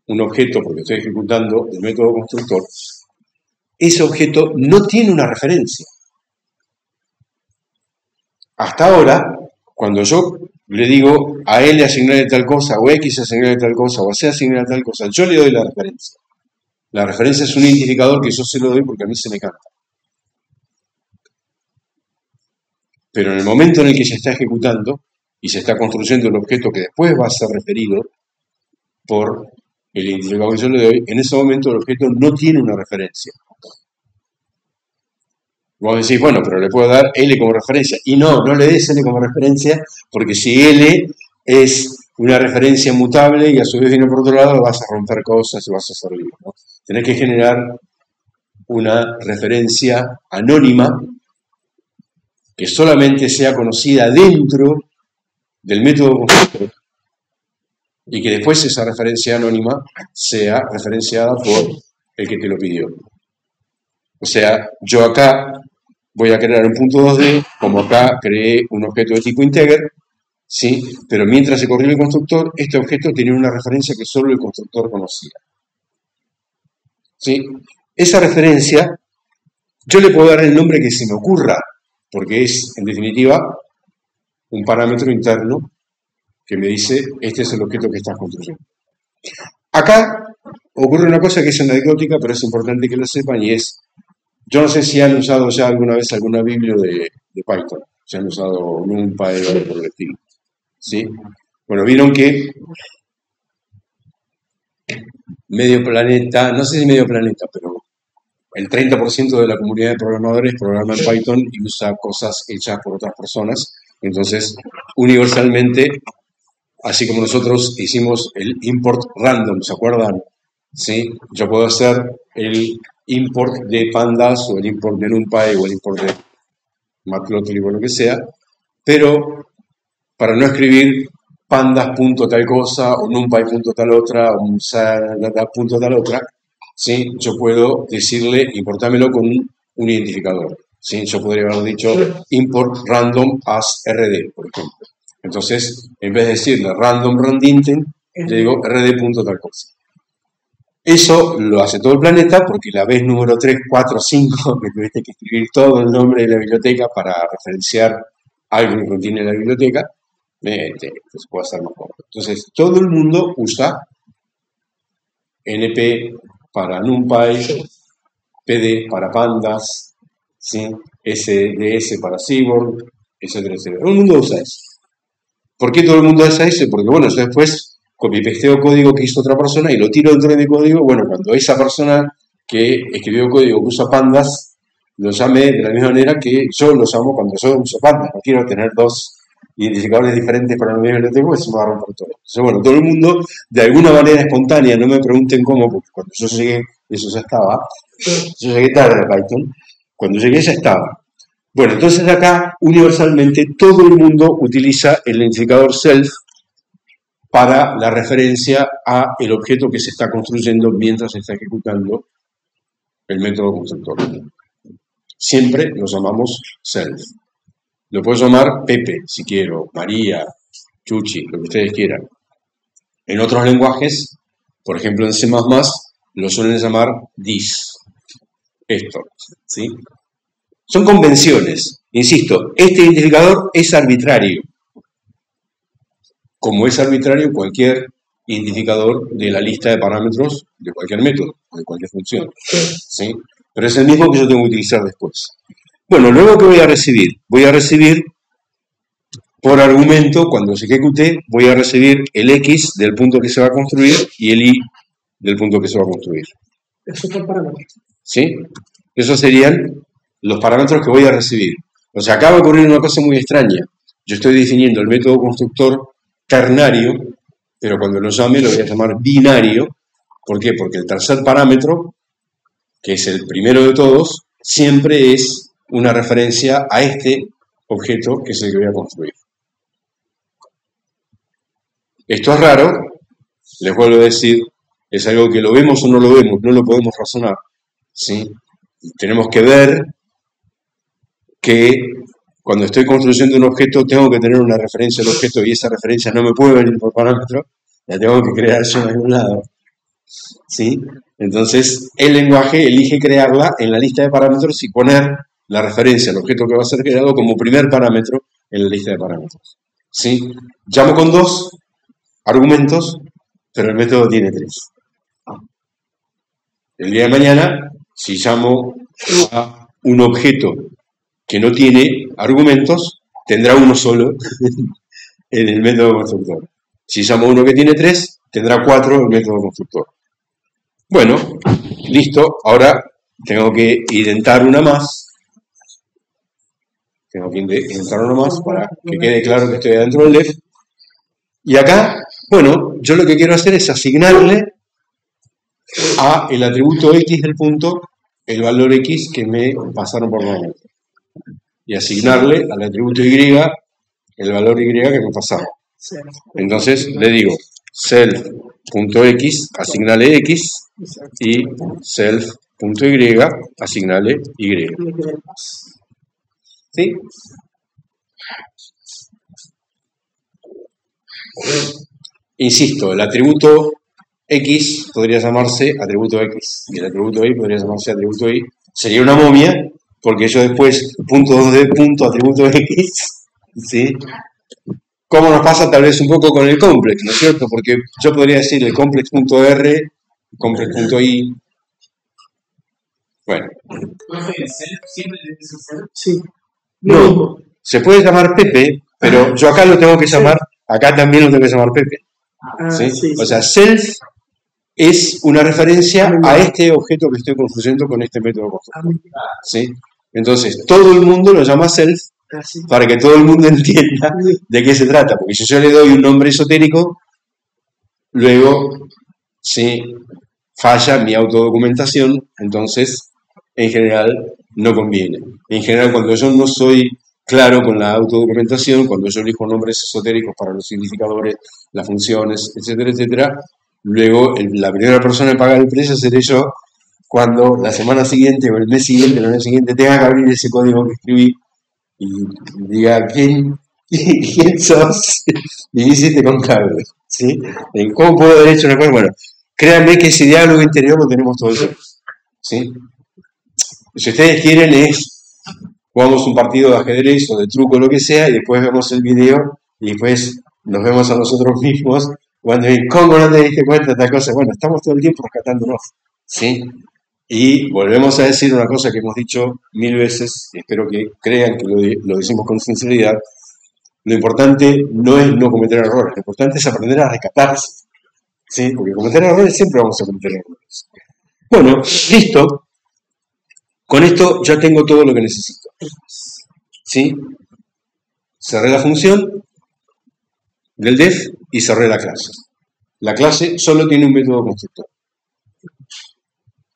un objeto, porque estoy ejecutando el método constructor, ese objeto no tiene una referencia. Hasta ahora, cuando yo le digo a L asignarle tal cosa, o a X asignarle tal cosa, o a C asignarle tal cosa, yo le doy la referencia. La referencia es un identificador que yo se lo doy porque a mí se me canta. Pero en el momento en el que se está ejecutando y se está construyendo el objeto que después va a ser referido por el identificador que yo le doy, en ese momento el objeto no tiene una referencia. Vos decís, bueno, pero le puedo dar L como referencia. Y no le des L como referencia, porque si L es una referencia mutable y a su vez viene por otro lado, vas a romper cosas y vas a hacer lío, ¿no? Tenés que generar una referencia anónima que solamente sea conocida dentro del método constructor y que después esa referencia anónima sea referenciada por el que te lo pidió. O sea, yo acá voy a crear un punto 2D, como acá creé un objeto de tipo integer, ¿sí? Pero mientras se corrió el constructor, este objeto tenía una referencia que solo el constructor conocía. ¿Sí? Esa referencia, yo le puedo dar el nombre que se me ocurra, porque es, en definitiva, un parámetro interno que me dice, este es el objeto que estás construyendo. Acá ocurre una cosa que es anecdótica, pero es importante que lo sepan, y es, yo no sé si han usado ya alguna vez alguna biblia de Python, si han usado NumPy o algo por el estilo, ¿sí? Bueno, vieron que medio planeta, no sé si medio planeta, pero el 30% de la comunidad de programadores programa en Python y usa cosas hechas por otras personas. Entonces, universalmente, así como nosotros hicimos el import random, ¿se acuerdan? ¿Sí? Yo puedo hacer el import de pandas o el import de NumPy o el import de Matplotlib o lo que sea, pero para no escribir pandas.tal cosa o NumPy.tal otra o tal otra, ¿sí? Yo puedo decirle, importámelo con un identificador. ¿Sí? Yo podría haber dicho import random as rd, por ejemplo. Entonces, en vez de decirle random randinten, le digo rd.tal cosa. Eso lo hace todo el planeta porque la vez número 3, 4, 5, que tuviste que escribir todo el nombre de la biblioteca para referenciar algo que contiene la biblioteca, pues puede ser más cómodo. Entonces, todo el mundo usa NP para NumPy, PD para pandas, ¿sí? SDS para Seaborn, etcétera, etcétera. Todo el mundo usa eso. ¿Por qué todo el mundo usa eso? Porque, bueno, yo después copy-pasteo código que hizo otra persona y lo tiro dentro de mi código. Bueno, cuando esa persona que escribió código que usa pandas, lo llame de la misma manera que yo lo llamo cuando yo uso pandas. No quiero tener dos identificadores diferentes para el mismo biblioteca, eso me va a romper todo. Entonces, bueno, todo el mundo, de alguna manera espontánea, no me pregunten cómo, porque cuando yo llegué, eso ya estaba. Yo llegué tarde a Python. Cuando llegué ya estaba. Bueno, entonces acá, universalmente, todo el mundo utiliza el identificador self para la referencia a el objeto que se está construyendo mientras se está ejecutando el método constructor. Siempre lo llamamos self. Lo puedo llamar Pepe, si quiero, María, Chuchi, lo que ustedes quieran. En otros lenguajes, por ejemplo en C++, lo suelen llamar this. Esto, ¿sí? Son convenciones. Insisto, este identificador es arbitrario. Como es arbitrario cualquier identificador de la lista de parámetros de cualquier método, de cualquier función, ¿sí? Pero es el mismo que yo tengo que utilizar después. Bueno, luego, ¿qué voy a recibir? Voy a recibir, por argumento, cuando se ejecute, voy a recibir el X del punto que se va a construir y el Y del punto que se va a construir. Eso por parámetros. ¿Sí? Esos serían los parámetros que voy a recibir. O sea, acá va a ocurrir una cosa muy extraña. Yo estoy definiendo el método constructor ternario, pero cuando lo llame lo voy a llamar binario. ¿Por qué? Porque el tercer parámetro, que es el primero de todos, siempre es una referencia a este objeto que es el que voy a construir. Esto es raro, les vuelvo a decir, es algo que lo vemos o no lo vemos, no lo podemos razonar, ¿sí? Tenemos que ver que cuando estoy construyendo un objeto tengo que tener una referencia al objeto y esa referencia no me puede venir por parámetro, la tengo que crear yo en algún lado. ¿Sí? Entonces, el lenguaje elige crearla en la lista de parámetros y poner la referencia al objeto que va a ser creado como primer parámetro en la lista de parámetros. ¿Sí? Llamo con 2 argumentos, pero el método tiene 3. El día de mañana, si llamo a un objeto que no tiene argumentos, tendrá uno solo en el método constructor. Si llamo a uno que tiene 3, tendrá 4 en el método constructor. Bueno, listo. Ahora tengo que identar una más. Tengo que identar una más para que quede claro que estoy adentro del def. Y acá, bueno, yo lo que quiero hacer es asignarle a el atributo X del punto el valor X que me pasaron por parámetro. Y asignarle al atributo Y el valor Y que me pasaron. Entonces le digo self.x, asignale X, y self.y, asignale Y. ¿Sí? Insisto, el atributo X podría llamarse atributo X y el atributo Y podría llamarse atributo Y. Sería una momia, porque yo después, punto 2D, punto atributo X, ¿sí? Como nos pasa tal vez un poco con el complex, ¿no es cierto? Porque yo podría decir el complex.r, complex.i. Bueno. ¿Siempre tiene que ser self? Sí. No, se puede llamar Pepe, pero yo acá lo tengo que llamar, acá también lo tengo que llamar Pepe. ¿Sí? Sí, O sea, self es una referencia a este objeto que estoy construyendo con este método constructor. ¿Sí? Entonces, todo el mundo lo llama self para que todo el mundo entienda de qué se trata. Porque si yo le doy un nombre esotérico, luego sí falla mi autodocumentación, entonces en general no conviene. En general, cuando yo no soy claro con la autodocumentación, cuando yo elijo nombres esotéricos para los significadores, las funciones, etcétera, etcétera, luego la primera persona que paga el precio seré yo cuando la semana siguiente o el mes siguiente, el mes siguiente, tenga que abrir ese código que escribí y diga, ¿quién sos? Y me hiciste con cable, ¿sí? ¿Cómo puedo haber hecho una cosa? Bueno, créanme que ese diálogo interior lo tenemos todo el tiempo, ¿sí? Si ustedes quieren jugamos un partido de ajedrez o de truco o lo que sea y después vemos el video y después nos vemos a nosotros mismos cuando ¿cómo no te diste cuenta de esta cosa? Bueno, estamos todo el tiempo rescatándonos, ¿sí? Y volvemos a decir una cosa que hemos dicho 1000 veces, y espero que crean que lo decimos con sinceridad. Lo importante no es no cometer errores, lo importante es aprender a rescatarse, ¿sí? Porque cometer errores siempre vamos a cometer errores. Bueno, listo. Con esto ya tengo todo lo que necesito, ¿sí? Cerré la función del def y cerré la clase. La clase solo tiene un método constructor.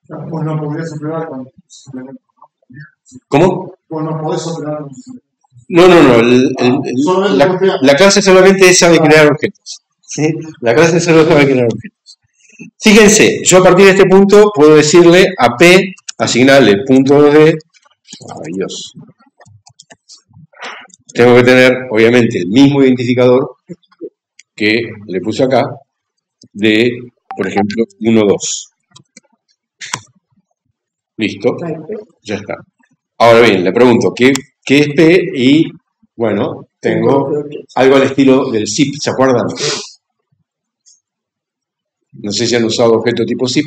Pues no podrías operar con suplemento, ¿no? ¿Cómo? Pues no podés operar con suplemento. No. La clase solamente sabe crear objetos. ¿Sí? La clase solo sabe crear objetos. Fíjense, yo a partir de este punto puedo decirle a P, asignarle punto de... Ay, Dios. Tengo que tener, obviamente, el mismo identificador que le puse acá de, por ejemplo, 1, 2. Listo, ya está. Ahora bien, le pregunto, ¿qué es P? Y, bueno, tengo algo al estilo del zip, ¿se acuerdan? No sé si han usado objeto tipo zip.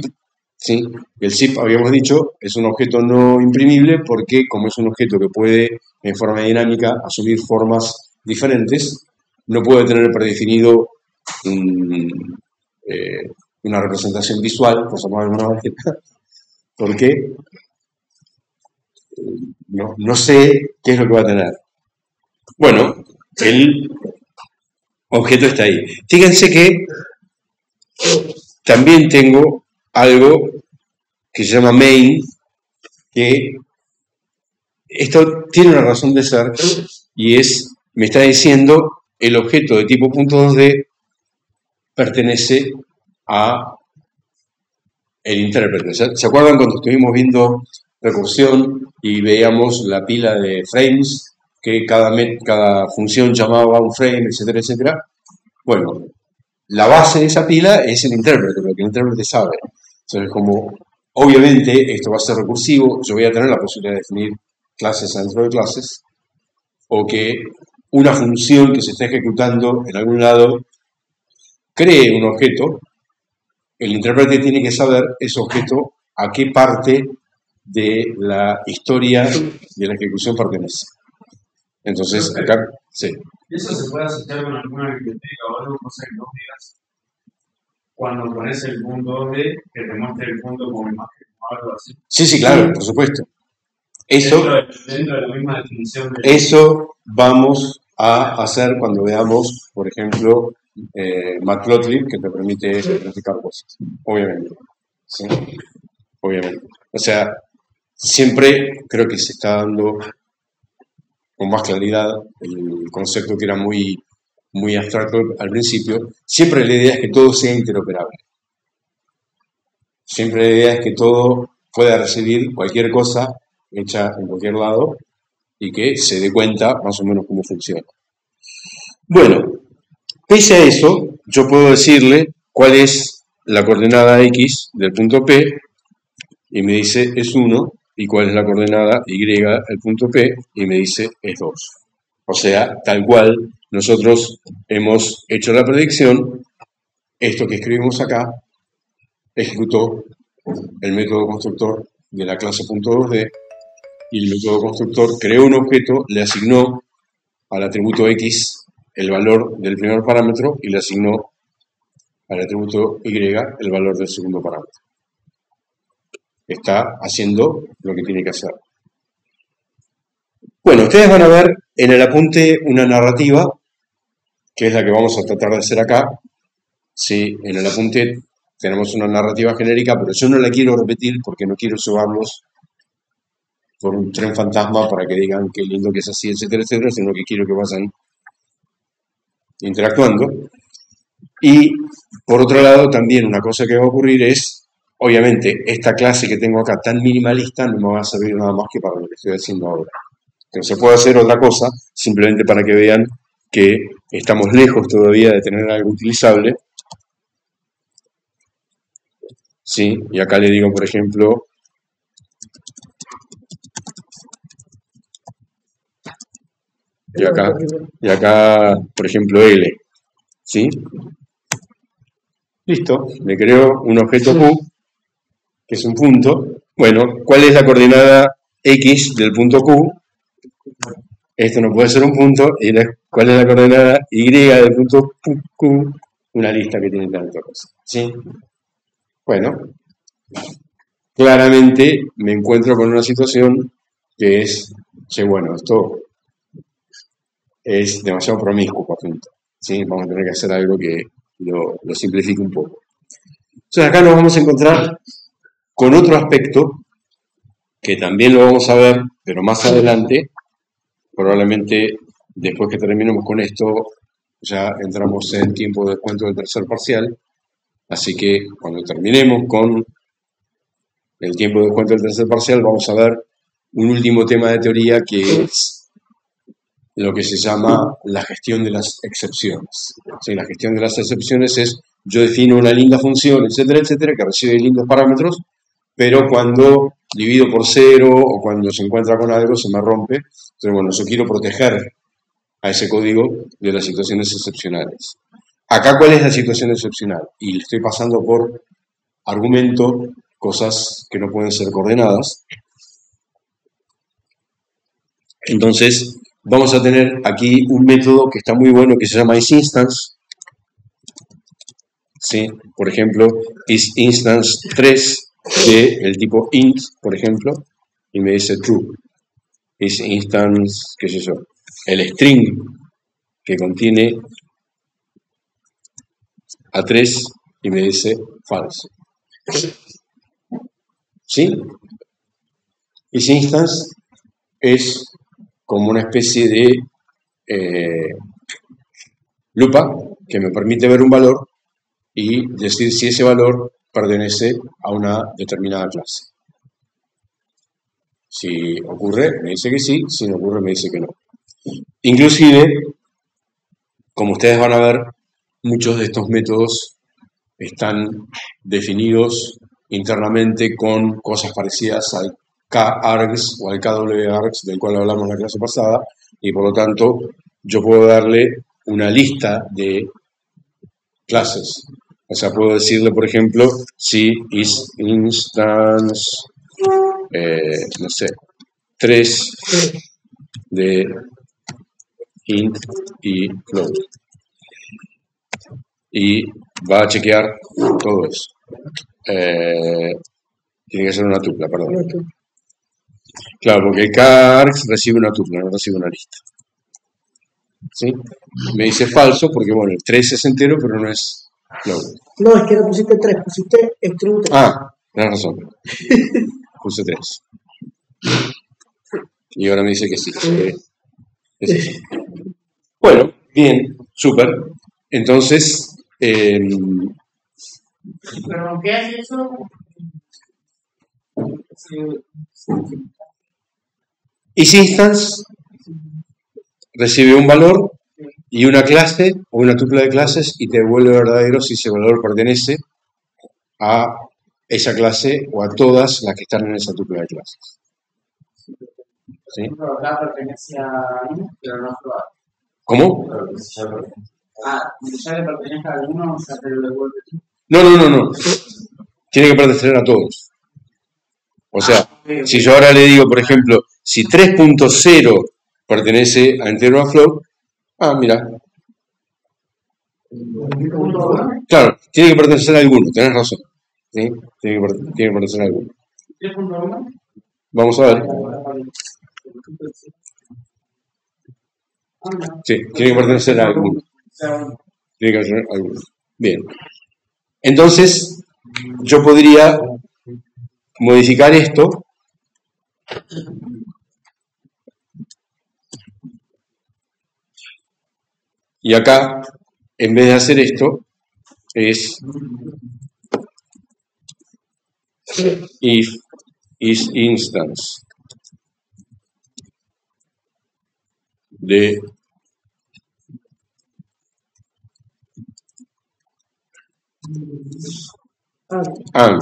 ¿Sí? El zip, habíamos dicho, es un objeto no imprimible porque, como es un objeto que puede, en forma dinámica, asumir formas diferentes, no puede tener predefinido una representación visual, por llamarlo de alguna manera, porque no sé qué es lo que va a tener. Bueno, el objeto está ahí. Fíjense que también tengo algo que se llama main, que esto tiene una razón de ser y me está diciendo el objeto de tipo .2D pertenece a el intérprete. ¿Se acuerdan cuando estuvimos viendo recursión y veíamos la pila de frames que cada función llamaba a un frame, etcétera, etcétera. Bueno, la base de esa pila es el intérprete, lo que el intérprete sabe. Entonces, como obviamente esto va a ser recursivo, yo voy a tener la posibilidad de definir clases dentro de clases, o que una función que se está ejecutando en algún lado cree un objeto. El intérprete tiene que saber ese objeto a qué parte de la historia de la ejecución pertenece. Entonces, acá, sí. ¿Eso se puede asociar con alguna biblioteca o algo, cosa que no digas cuando pones el punto 2D, que te muestre el punto como imagen o algo así? Sí, claro, por supuesto. Eso, Dentro de la misma definición de... Eso vamos a hacer cuando veamos, por ejemplo, Matplotlib, que te permite graficar cosas, obviamente. ¿Sí? Obviamente. O sea, siempre creo que se está dando con más claridad el concepto que era muy, muy abstracto al principio. Siempre la idea es que todo sea interoperable. Siempre la idea es que todo pueda recibir cualquier cosa hecha en cualquier lado y que se dé cuenta más o menos cómo funciona. Bueno, pese a eso, yo puedo decirle cuál es la coordenada X del punto P y me dice es 1, y cuál es la coordenada Y del punto P y me dice es 2. O sea, tal cual nosotros hemos hecho la predicción, esto que escribimos acá ejecutó el método constructor de la clase .2D y el método constructor creó un objeto, le asignó al atributo X el valor del primer parámetro y le asignó al atributo Y el valor del segundo parámetro. Está haciendo lo que tiene que hacer. Bueno, ustedes van a ver en el apunte una narrativa, que es la que vamos a tratar de hacer acá. Sí, en el apunte tenemos una narrativa genérica, pero yo no la quiero repetir porque no quiero llevarlos por un tren fantasma para que digan qué lindo que es así, etcétera, etcétera, sino que quiero que vayan interactuando. Y por otro lado, también una cosa que va a ocurrir es, obviamente, esta clase que tengo acá tan minimalista no me va a servir nada más que para lo que estoy haciendo ahora. Entonces se puede hacer otra cosa, simplemente para que vean que estamos lejos todavía de tener algo utilizable. Sí, y acá le digo, por ejemplo, y acá, por ejemplo, L. ¿Sí? Listo, le creo un objeto Q, que es un punto. Bueno, ¿cuál es la coordenada X del punto Q? Esto no puede ser un punto. ¿Y cuál es la coordenada Y del punto Q? Una lista que tiene tantas cosas. ¿Sí? Bueno, claramente me encuentro con una situación que es, che, bueno, esto es demasiado promiscuo para punto. ¿Sí? Vamos a tener que hacer algo que lo simplifique un poco. Entonces acá nos vamos a encontrar con otro aspecto que también lo vamos a ver, pero más adelante, probablemente después que terminemos con esto, ya entramos en tiempo de descuento del tercer parcial, así que cuando terminemos con el tiempo de descuento del tercer parcial, vamos a ver un último tema de teoría que es lo que se llama la gestión de las excepciones. ¿Sí? La gestión de las excepciones es, yo defino una linda función, etcétera, etcétera, que recibe lindos parámetros, pero cuando divido por 0 o cuando se encuentra con algo se me rompe. Entonces, bueno, yo quiero proteger a ese código de las situaciones excepcionales. Acá, ¿cuál es la situación excepcional? Y le estoy pasando por argumento cosas que no pueden ser coordenadas. Entonces, vamos a tener aquí un método que está muy bueno que se llama isInstance. ¿Sí? Por ejemplo, isInstance 3 del tipo int, por ejemplo, y me dice true. IsInstance, qué sé yo, el string que contiene A3 y me dice false. ¿Sí? isInstance es como una especie de lupa que me permite ver un valor y decir si ese valor pertenece a una determinada clase. Si ocurre, me dice que sí, si no ocurre, me dice que no. Inclusive, como ustedes van a ver, muchos de estos métodos están definidos internamente con cosas parecidas al K-args o al KW-args del cual hablamos en la clase pasada, y por lo tanto yo puedo darle una lista de clases. O sea, puedo decirle, por ejemplo, si is instance, no sé, 3 de int y float. Y va a chequear todo eso. Tiene que ser una tupla, perdón. Claro, porque el K-args recibe una tupla, no recibe una lista. ¿Sí? Me dice falso porque, bueno, el 3 es entero, pero no es float. No, es que no pusiste 3, pusiste string 3. Ah, tienes razón. Puse 3. Y ahora me dice que sí. Es eso. Bueno, bien, súper. Entonces, ¿Pero qué hace eso? isInstance recibe un valor y una clase o una tupla de clases y te devuelve verdadero si ese valor pertenece a esa clase o a todas las que están en esa tupla de clases. ¿Sí? Pero acá pertenece a uno, pero no a float. ¿Cómo? Ya le pertenece a alguno, ya te lo devuelve tú. No. Tiene que pertenecer a todos. O sea, si yo ahora le digo, por ejemplo, si 3.0 pertenece a entero a float, mira, claro, tiene que pertenecer a alguno, tenés razón. ¿Sí? Tiene que pertenecer a alguno. 3.1. Vamos a ver. Sí, tiene que pertenecer a alguno. Tiene que pertenecer a alguno. Bien. Entonces, yo podría modificar esto y acá, en vez de hacer esto, es if is instance de and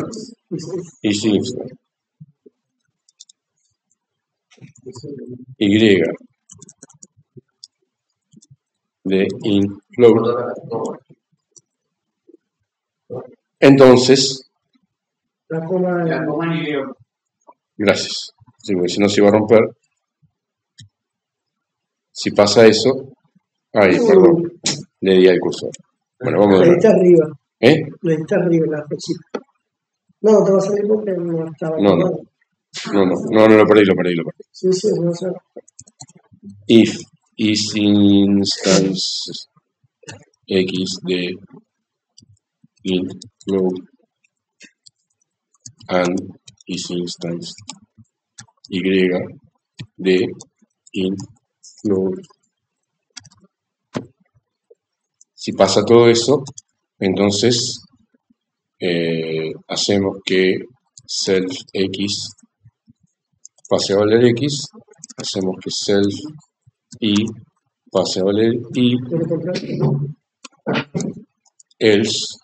is instance y de in float. Entonces, La coma La coma ni veo. gracias. Sí, porque si no se iba a romper. Si pasa eso, perdón, le di al cursor. Bueno, vamos a le ver. diste arriba. ¿Eh? Le diste arriba la flechita. No, te va a salir porque no estaba. No lo perdí. Sí, no sé. If is instance x de int float and is instance y de int float. Si pasa todo eso, entonces hacemos que self x pase a valer x, hacemos que self y pase a valer y, else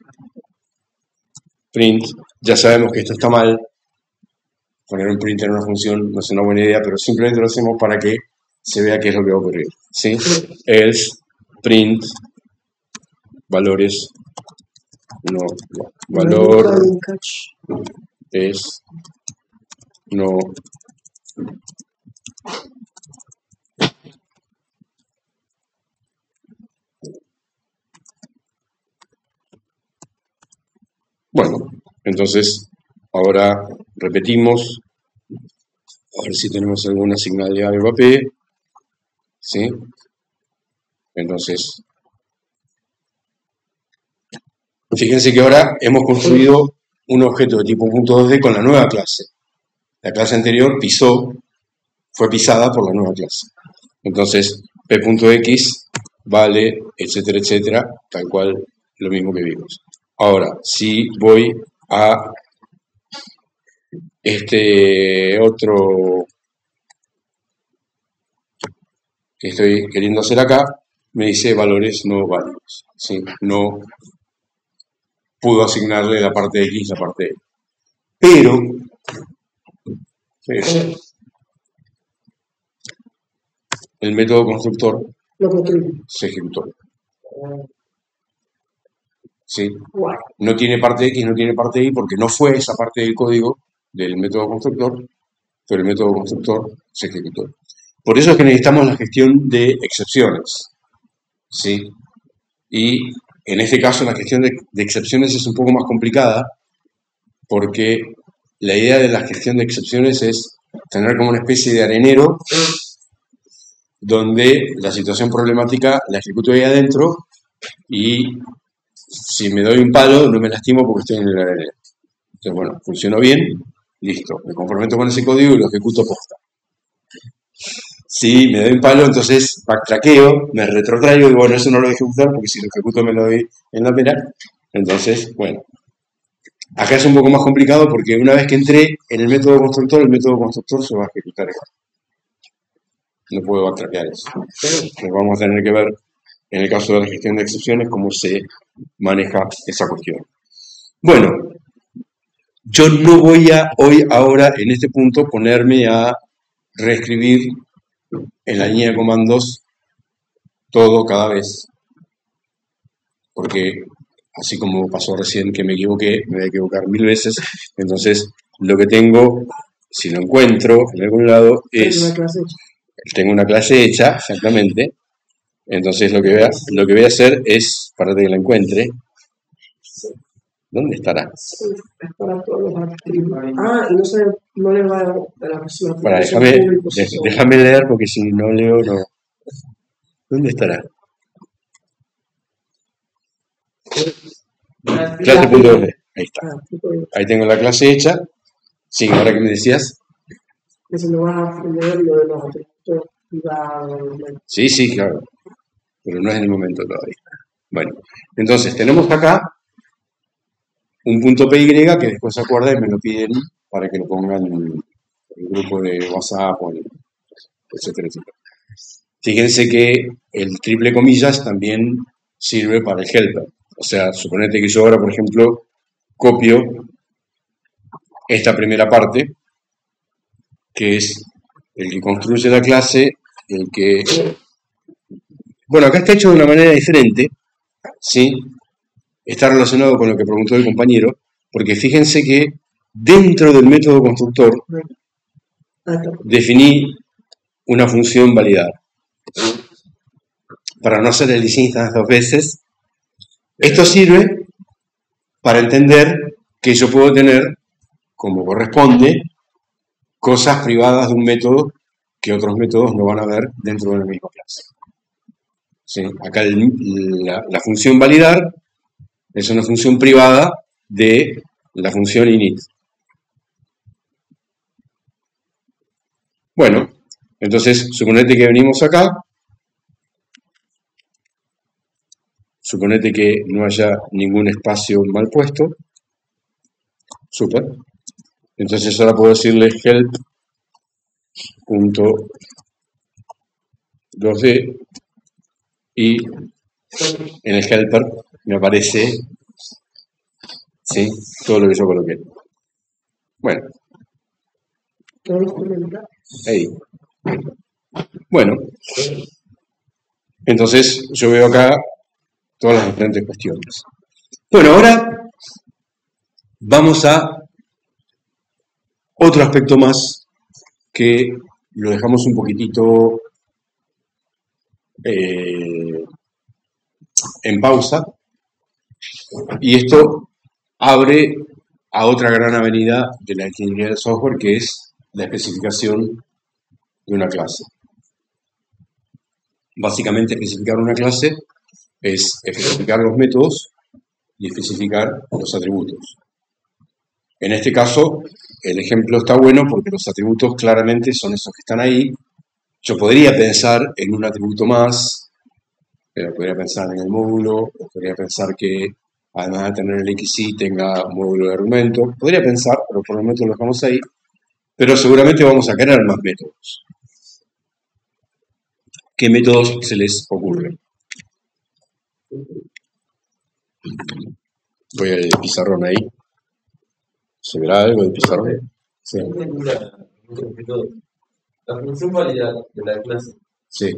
print. Ya sabemos que esto está mal, poner un print en una función no es una buena idea, pero simplemente lo hacemos para que se vea qué es lo que va a ocurrir, ¿sí? Else print valores, valor es no bueno. Entonces ahora repetimos, a ver si tenemos alguna señal de P, ¿sí? Entonces fíjense que ahora hemos construido un objeto de tipo .2D con la nueva clase. La clase anterior fue pisada por la nueva clase. Entonces, p.x vale, etcétera, tal cual lo mismo que vimos. Ahora, si voy a este otro que estoy queriendo hacer acá, me dice valores no válidos, ¿sí? No pudo asignarle la parte de X, la parte de Y. Pero el método constructor Lo construye. se ejecutó, Ah, ¿sí? guay. No tiene parte X, no tiene parte Y, porque no fue esa parte del código del método constructor, pero el método constructor se ejecutó. Por eso es que necesitamos la gestión de excepciones, ¿sí? Y en este caso la gestión de excepciones es un poco más complicada, porque la idea de la gestión de excepciones es tener como una especie de arenero donde la situación problemática la ejecuto ahí adentro y si me doy un palo no me lastimo porque estoy en el arenero. Entonces, bueno, funcionó bien, listo, me comprometo con ese código y lo ejecuto posta. Si me doy un palo, entonces backtrackeo, me retrotraigo y bueno, eso no lo voy a ejecutar porque si lo ejecuto me lo doy en la pena. Entonces, bueno, acá es un poco más complicado porque una vez que entré en el método constructor se va a ejecutar igual. No puedo backtrackear eso. Pero vamos a tener que ver, en el caso de la gestión de excepciones, cómo se maneja esa cuestión. Bueno, yo no voy a hoy, ahora, en este punto, ponerme a reescribir en la línea de comandos todo cada vez, porque así como pasó recién que me equivoqué, me voy a equivocar 1000 veces, entonces lo que tengo, si lo encuentro en algún lado, es, tengo una clase hecha, exactamente, entonces lo que voy a hacer es, para que la encuentre, ¿dónde estará? Sí, es para todos los activos. Ah, y no le va a dar la próxima. Para, déjame leer porque si no leo, no. ¿Dónde estará? Clase.b. Ahí está. Ahí tengo la clase hecha. Sí, ahora que me decías. Eso lo vas a leer lo de los atributos privados. Sí, claro. Pero no es el momento todavía. Bueno, entonces tenemos acá un punto PY que después se acuerda y me lo piden para que lo pongan en el grupo de WhatsApp, o etcétera, etcétera. Fíjense que el triple comillas también sirve para el helper. O sea, suponete que yo ahora, por ejemplo, copio esta primera parte, que es el que construye la clase, el que... Bueno, acá está hecho de una manera diferente, ¿sí? Está relacionado con lo que preguntó el compañero, porque fíjense que dentro del método constructor definí una función validar. Para no hacer el instance dos veces, esto sirve para entender que yo puedo tener, como corresponde, cosas privadas de un método que otros métodos no van a ver dentro de la misma clase. ¿Sí? Acá la función validar es una función privada de la función init. Bueno, entonces suponete que venimos acá, suponete que no haya ningún espacio mal puesto, súper. Entonces ahora puedo decirle help.2d y en el helper me aparece, ¿sí?, todo lo que yo coloqué. Bueno. Ahí. Bueno. Entonces yo veo acá todas las diferentes cuestiones. Bueno, ahora vamos a otro aspecto más que lo dejamos un poquitito en pausa, y esto abre a otra gran avenida de la ingeniería del software, que es la especificación de una clase. Básicamente, especificar una clase es especificar los métodos y especificar los atributos. En este caso, el ejemplo está bueno porque los atributos claramente son esos que están ahí. Yo podría pensar en un atributo más, pero podría pensar en el módulo, o podría pensar que además de tener el XY tenga un módulo de argumento. Podría pensar, pero por el momento lo dejamos ahí. Pero seguramente vamos a querer más métodos. ¿qué métodos se les ocurre? Voy al pizarrón ahí. ¿Se verá algo del pizarrón? Sí. La función válida de la clase, Sí.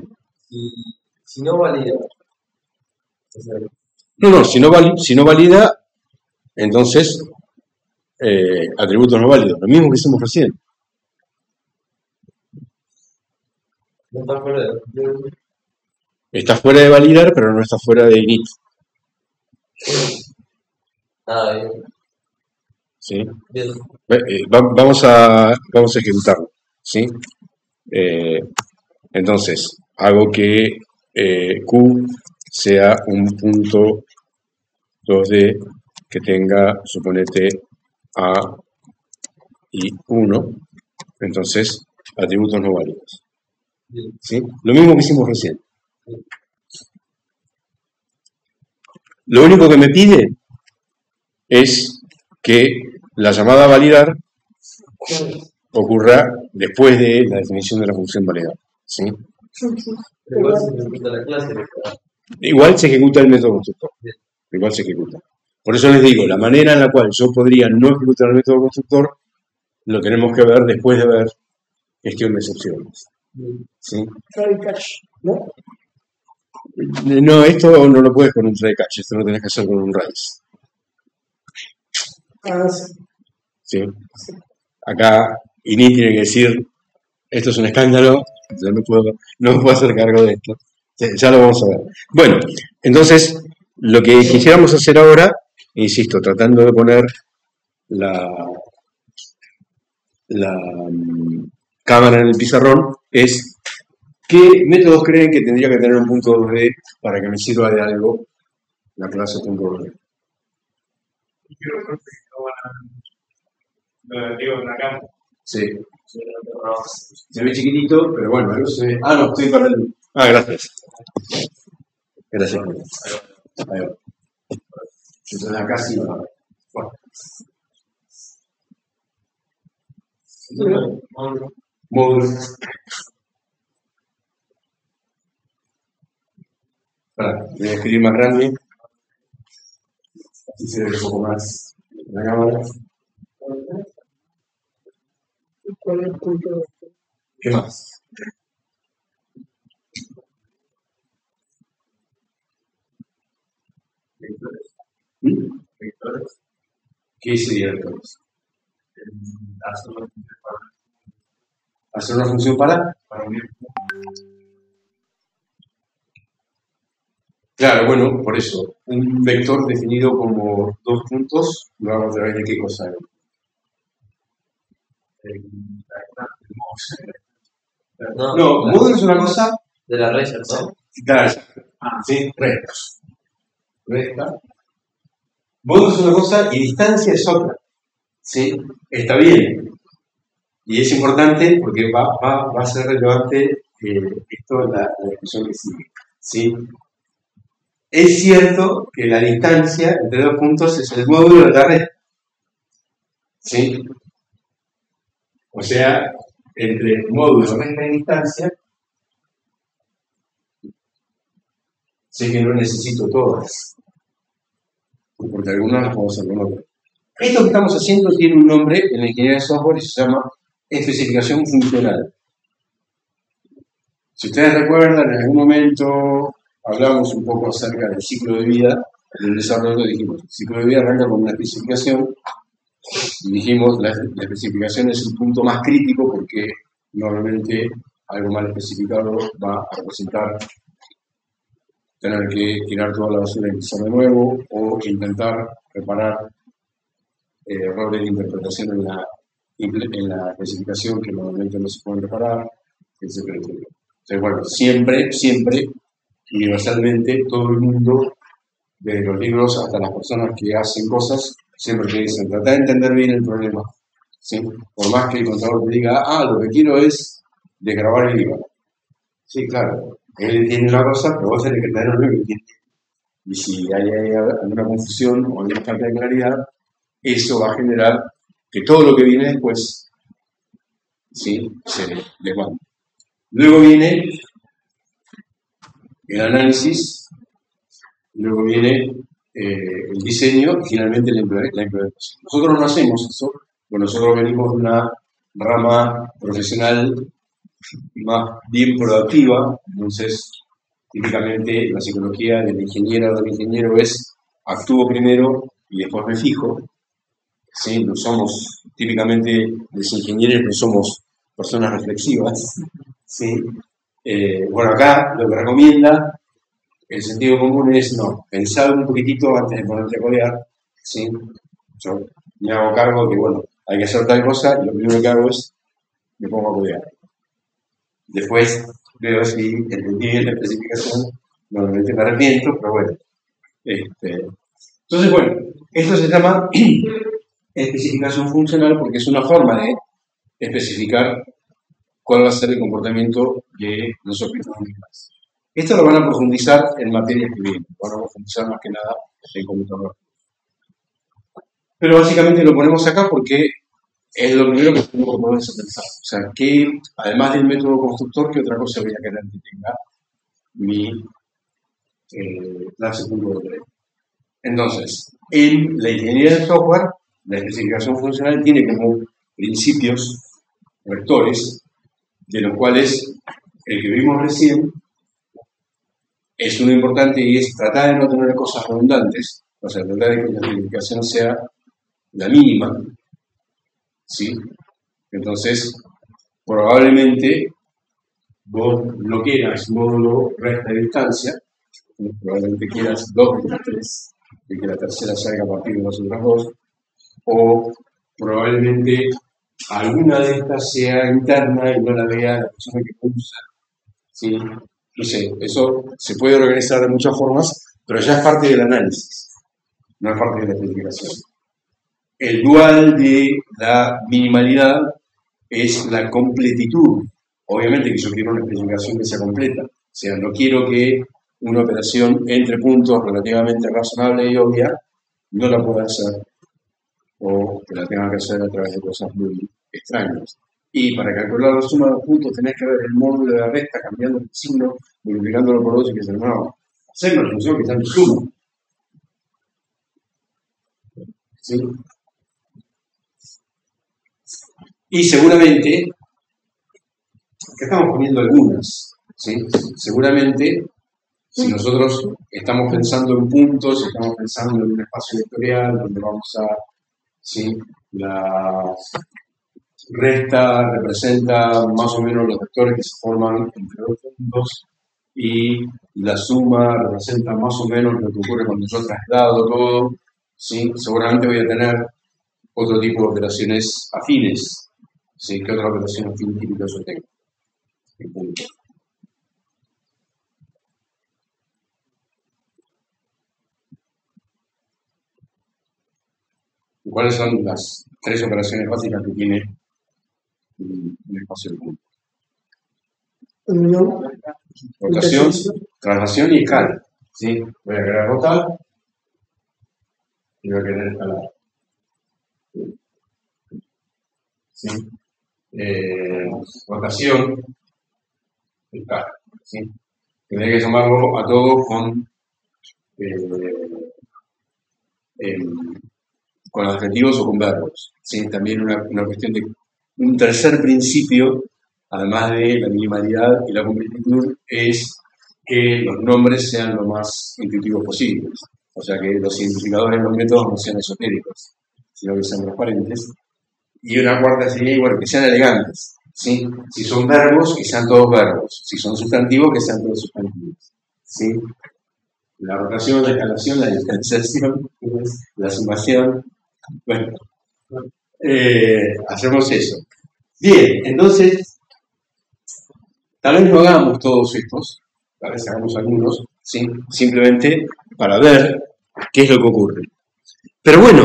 si no valida, o sea, No, si no valida, entonces atributos no válidos. Lo mismo que hicimos recién. no está fuera de la función. Está fuera de validar, pero no está fuera de init. Bien. ¿Sí? Bien. Vamos a ejecutarlo. ¿Sí? Entonces, hago que Q sea un punto 2D que tenga, suponete, A y 1. Entonces, atributos no válidos. Bien. ¿Sí? Lo mismo que hicimos recién. Lo único que me pide es que la llamada validar ocurra después de la definición de la función validar. ¿Sí? Pero igual se ejecuta la clase. Igual se ejecuta el método constructor. Igual se ejecuta. Por eso les digo, la manera en la cual yo podría no ejecutar el método constructor lo tenemos que ver después de ver gestión de excepciones. ¿Sí? Try catch, ¿no? No, esto no lo puedes con un try catch, esto lo tenés que hacer con un raíz. Sí. ¿Sí? Acá init tiene que decir, esto es un escándalo, yo no me puedo hacer cargo de esto. Ya lo vamos a ver. Bueno, entonces, lo que quisiéramos hacer ahora, insisto, tratando de poner la cámara en el pizarrón, es ¿qué métodos creen que tendría que tener un punto 2D para que me sirva de algo la clase punto 2D? Digo, en la cámara. Sí. Se ve chiquitito, pero bueno, no se ve. Ah, no, estoy para el. Ah, gracias. Gracias. Ahí va. Entonces acá sí va. Bueno. Módulo. Voy a escribir más grande. Así se ve un poco más la cámara. ¿Cuál es el punto? ¿Qué más? ¿Vectores? ¿Qué sería vectores? Hacer una función para unir. Claro, bueno, por eso, un vector definido como dos puntos, lo hago a través de qué cosa. No, módulo es una cosa. De la red, ¿no? Claro, sí, recta. Módulo es una cosa y distancia es otra. ¿Sí? Está bien. Y es importante porque va a ser relevante esto en la discusión que sigue. ¿Sí? Es cierto que la distancia entre dos puntos es el módulo de la red. ¿Sí? O sea, entre módulo, recta y distancia, sé que no necesito todas. Porque algunas las puedo hacer con otras. Esto que estamos haciendo tiene un nombre en la ingeniería de software y se llama especificación funcional. Si ustedes recuerdan, en algún momento hablamos un poco acerca del ciclo de vida del desarrollo. Dijimos, el ciclo de vida arranca con una especificación y dijimos, la especificación es el punto más crítico porque normalmente algo mal especificado va a representar tener que tirar toda la basura y empezar de nuevo o intentar reparar errores de interpretación en la especificación que normalmente no se pueden reparar, etc. Entonces, bueno, siempre, universalmente, todo el mundo, desde los libros hasta las personas que hacen cosas, siempre te dicen, trata de entender bien el problema. ¿Sí? Por más que el contador te diga, lo que quiero es desgravar el IVA. Sí, claro, él entiende una cosa, pero vos tenés que tener lo que entiende. Y si hay alguna confusión o alguna falta de claridad, eso va a generar que todo lo que viene después, ¿sí?, se desmande. Luego viene el análisis, luego viene el diseño y finalmente la implementación. Nosotros no hacemos eso, porque nosotros venimos de una rama profesional más bien proactiva, entonces típicamente la psicología del ingeniero o del ingeniero es actúo primero y después me fijo. ¿Sí? No somos, típicamente los ingenieros no somos personas reflexivas. ¿Sí? Bueno, acá lo que recomienda el sentido común es no, pensar un poquitito antes de ponerte a codear. ¿Sí? Yo me hago cargo de que, bueno, hay que hacer tal cosa y lo primero que hago es me pongo a codear. Después veo si entendí bien la especificación, normalmente me arrepiento, pero bueno. Entonces, bueno, esto se llama especificación funcional porque es una forma de especificar cuál va a ser el comportamiento de los objetos animales. Esto lo van a profundizar en materias que vienen, van a profundizar más que nada en computador. Pero básicamente lo ponemos acá porque es lo primero que tenemos que ponerse a pensar. O sea, que además del método constructor, ¿qué otra cosa voy a querer que tenga mi clase punto de derecho? Entonces, en la ingeniería del software, la especificación funcional tiene como principios rectores, de los cuales el que vimos recién es uno importante y es tratar de no tener cosas redundantes, o sea, tratar de que la especificación sea la mínima, ¿sí? Entonces, probablemente vos no quieras módulo resta de distancia, ¿sí? Probablemente quieras 2 de las 3, y que la tercera salga a partir de las otras 2, o probablemente alguna de estas sea interna y no la vea la persona que usa, ¿sí? No sé, eso se puede organizar de muchas formas, pero ya es parte del análisis, no es parte de la especificación. El dual de la minimalidad es la completitud. Obviamente que yo quiero una especificación que sea completa. O sea, no quiero que una operación entre puntos relativamente razonable y obvia no la pueda hacer o que la tenga que hacer a través de cosas muy extrañas. Y para calcular la suma de los puntos tenés que ver el módulo de la recta cambiando el signo, multiplicándolo por 2 y que se no. Hacer una función que está en suma. ¿Sí? Y seguramente, acá estamos poniendo algunas, ¿sí? Seguramente, si nosotros estamos pensando en puntos, estamos pensando en un espacio vectorial donde vamos a, ¿sí? La resta representa más o menos los vectores que se forman entre 2 puntos y la suma representa más o menos lo que ocurre cuando yo traslado todo, ¿sí? Seguramente voy a tener otro tipo de operaciones afines. ¿Sí? ¿Qué otra operación afín típica yo tengo? En punto. ¿Cuáles son las 3 operaciones básicas que tiene un espacio de punto? Unión, Rotación, intersección. traslación y escala. ¿Sí? Voy a querer rotar y voy a querer escalar. ¿Sí? Rotación, escala. ¿Sí? Tendría que llamarlo a todo con adjetivos o con verbos. ¿Sí? También una cuestión de un tercer principio, además de la minimalidad y la completitud, es que los nombres sean lo más intuitivos posibles. O sea, que los identificadores de los métodos no sean esotéricos, sino que sean transparentes. Y una cuarta sería, bueno, que sean elegantes. ¿Sí? Si son verbos, que sean todos verbos. Si son sustantivos, que sean todos sustantivos. ¿Sí? La rotación, la escalación, la diferenciación, la sumación. Bueno, hacemos eso. Bien, entonces, tal vez no hagamos todos estos, tal vez hagamos algunos, ¿sí? Simplemente para ver qué es lo que ocurre. Pero bueno,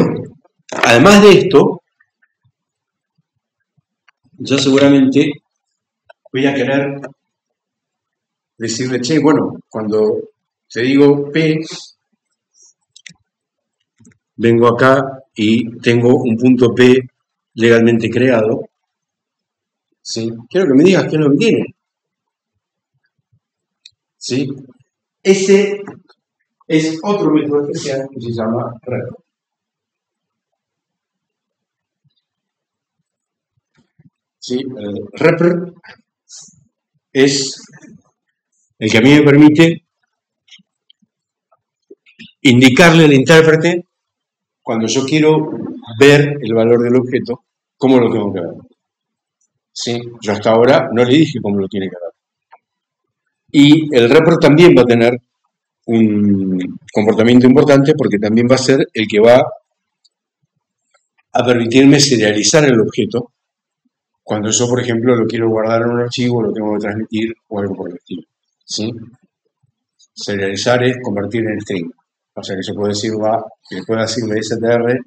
además de esto, yo seguramente voy a querer decirle, che, bueno, cuando te digo P, vengo acá y tengo un punto P legalmente creado, ¿sí? Quiero que me digas qué es lo que tiene, ¿sí? Ese es otro método especial que se llama repr. ¿Sí? El repr es el que a mí me permite indicarle al intérprete cuando yo quiero ver el valor del objeto, cómo lo tengo que ver. ¿Sí? Yo hasta ahora no le dije cómo lo tiene que ver. Y el repr también va a tener un comportamiento importante porque también va a ser el que va a permitirme serializar el objeto cuando yo, por ejemplo, lo quiero guardar en un archivo, lo tengo que transmitir o algo por el estilo. ¿Sí? Serializar es convertir en string. O sea que se puede decir, que pueda decirle str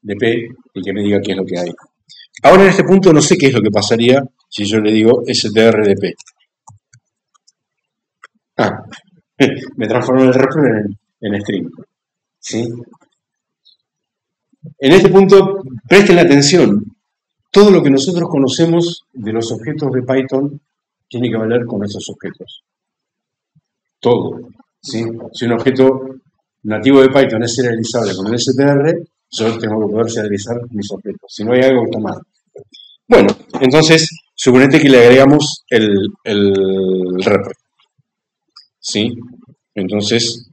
de p y que me diga qué es lo que hay. Ahora en este punto no sé qué es lo que pasaría si yo le digo str de p. Me transformo el repr en string. ¿Sí? En este punto, presten atención. Todo lo que nosotros conocemos de los objetos de Python tiene que valer con esos objetos. Todo. ¿Sí? Si un objeto nativo de Python es serializable con el str, yo tengo que poder serializar mis objetos. Si no hay algo, está mal. Bueno, entonces, suponete que le agregamos el repr. ¿Sí? Entonces,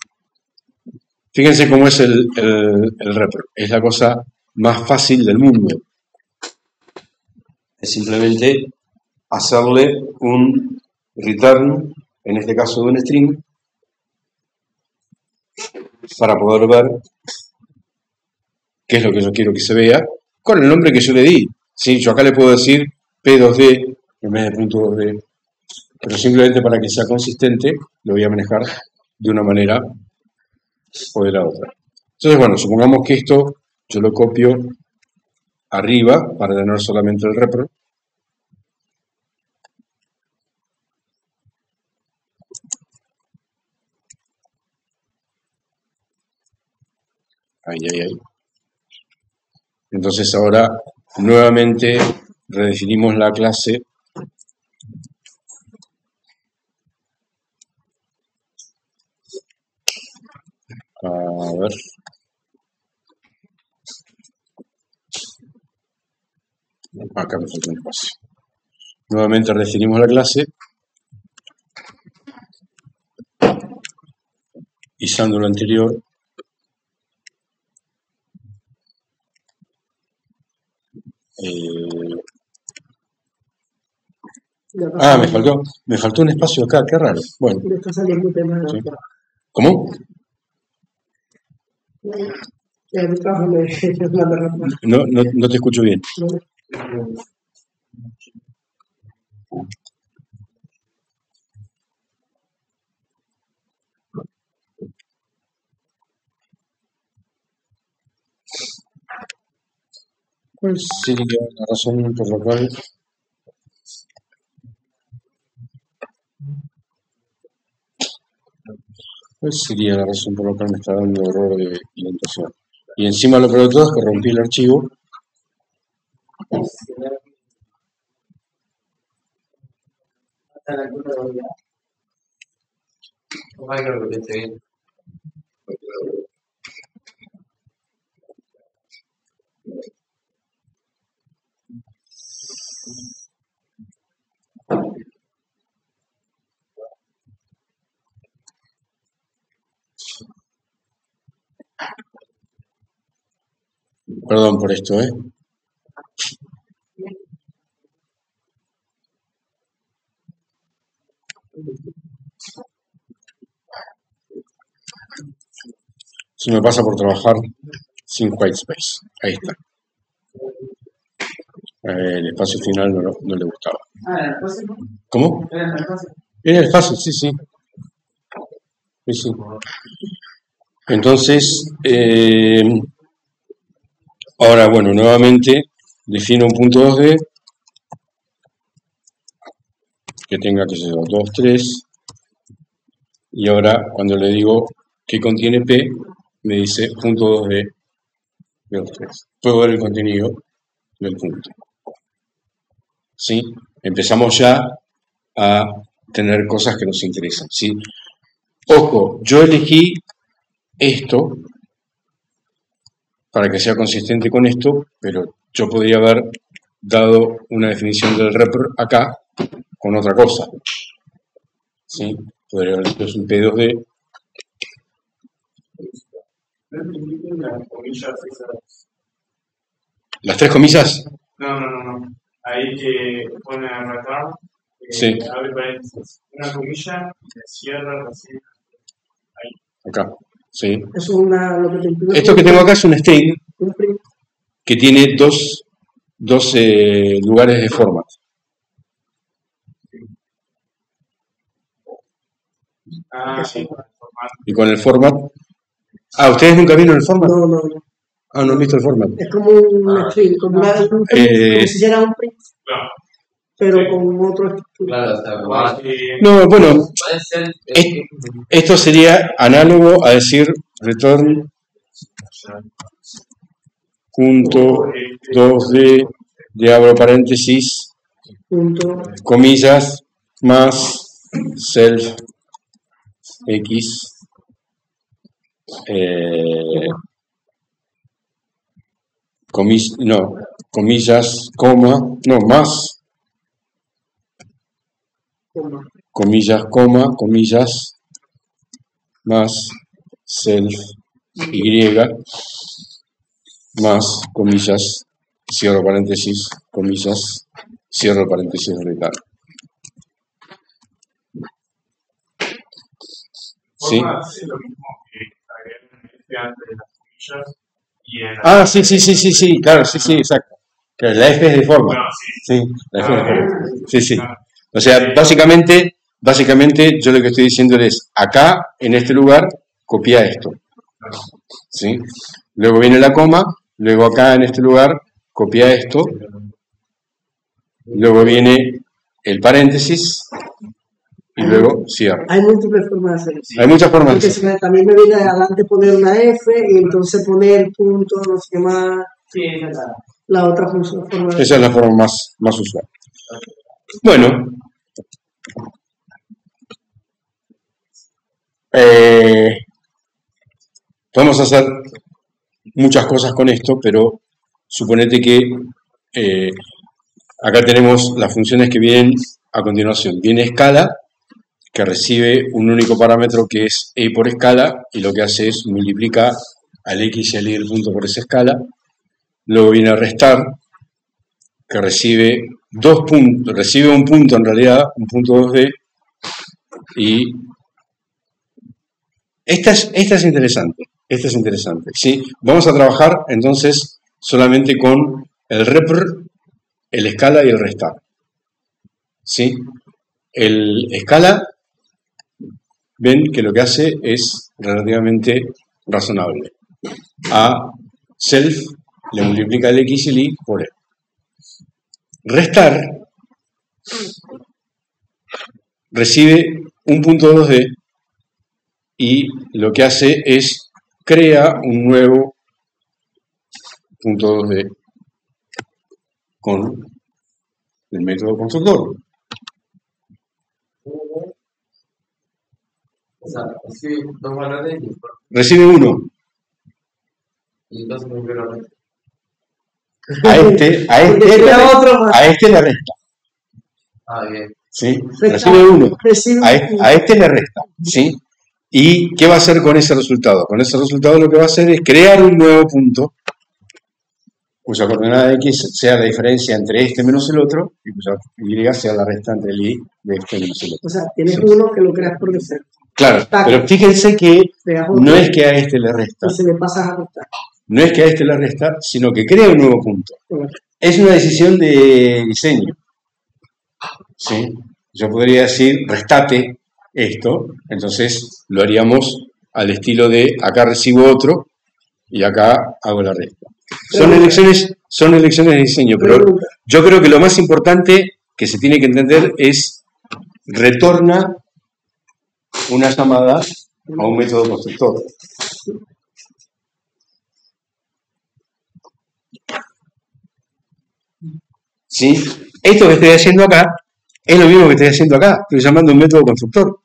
fíjense cómo es el repr. Es la cosa más fácil del mundo. Es simplemente hacerle un return, en este caso de un string, para poder ver qué es lo que yo quiero que se vea, con el nombre que yo le di. ¿Sí? Yo acá le puedo decir P2D en vez de .2D, pero simplemente para que sea consistente lo voy a manejar de una manera o de la otra. Entonces, bueno, supongamos que esto yo lo copio arriba para tener solamente el repr. Ahí. Entonces ahora nuevamente redefinimos la clase a ver. Acá me falta un espacio. Nuevamente redefinimos la clase usando lo anterior. Me faltó un espacio acá, qué raro. Bueno. ¿Sí? ¿Cómo? No te escucho bien. ¿Cuál sería la razón por la cual me está dando error de indentación? Y encima lo peor de todo es que rompí el archivo. Creo que esté bien. Perdón por esto, Eso me pasa por trabajar sin white space. Ahí está. El espacio final no le gustaba. ¿Era el espacio? ¿Cómo? ¿Era el espacio? Era el espacio, sí. Entonces, ahora, bueno, nuevamente defino un punto 2D que tenga, que ser 2, 3. Y ahora, cuando le digo que contiene P, me dice punto 2D de 2, 3. Puedo ver el contenido del punto. ¿Sí? Empezamos ya a tener cosas que nos interesan. ¿Sí? Ojo, yo elegí esto para que sea consistente con esto, pero yo podría haber dado una definición del repr acá con otra cosa. ¿Sí? Podría haber dicho es un P2D. ¿Las tres comillas? No. Ahí que pone return, Sí. abre paréntesis, una comilla, cierra, recibe. Acá. Sí. Es lo que te impide. Esto que tengo acá es un string Un print. que tiene dos lugares de format. Sí. Y con el format... Ah, ¿ustedes nunca vieron el format? No. Ah, no han visto el format. Es como un string, como como si fuera un print, Claro. pero con otro estructura. Claro, o sea, como No, bueno, puede ser. esto sería análogo a decir return punto 2D de abro paréntesis Punto. comillas más self x comillas, coma, no, más comillas, coma, comillas más self y más comillas, cierro paréntesis, comillas, cierro paréntesis retal. ¿Sí? Es lo mismo que agregar un F antes de las comillas y en Ah, sí, claro, sí, exacto. Claro, la F es de forma. Bueno, Sí, la F es de forma. Sí. O sea, básicamente yo lo que estoy diciendo es, acá, en este lugar, copia esto. ¿Sí? Luego viene la coma, luego acá en este lugar, copia esto. Luego viene el paréntesis y luego cierra. Hay múltiples formas de hacer eso. Hay muchas formas de Porque hacerlo. también me viene adelante poner una F y entonces poner punto, no sé qué más. Sí, esa es La otra forma. Esa es la forma más usual. Bueno, podemos hacer muchas cosas con esto, pero suponete que acá tenemos las funciones que vienen a continuación. Viene escala, que recibe un único parámetro que es e por escala, y lo que hace es multiplica al x y al y del punto por esa escala. Luego viene a restar, que recibe un punto en realidad, un punto 2D, y esta es interesante, ¿sí? Vamos a trabajar entonces solamente con el repr, el escala y el restar, ¿sí? El escala, ven que lo que hace es relativamente razonable. A self le multiplica el x y el y por e. Restar recibe un punto 2D y lo que hace es crea un nuevo punto 2D con el método constructor. O sea, sí, dos valores Recibe 1. y entonces me quiero ver. A este le resta. Ah, bien. ¿Sí? Recibe 1. A este le resta. ¿Sí? ¿Y qué va a hacer con ese resultado? Con ese resultado lo que va a hacer es crear un nuevo punto cuya coordenada x sea la diferencia entre este menos el otro y cuya y sea la resta entre el y de este menos el otro. O sea, tienes uno que lo creas por defecto. Claro, pero fíjense que no es que a este le resta. Y se le pasas a restar. No es que a este le resta, sino que crea un nuevo punto. Es una decisión de diseño. ¿Sí? Yo podría decir, restate esto, entonces lo haríamos al estilo de acá recibo otro y acá hago la resta. Son elecciones de diseño, pero yo creo que lo más importante que se tiene que entender es retorna una llamada a un método constructor. ¿Sí? Esto que estoy haciendo acá es lo mismo que estoy haciendo acá. Estoy llamando un método constructor.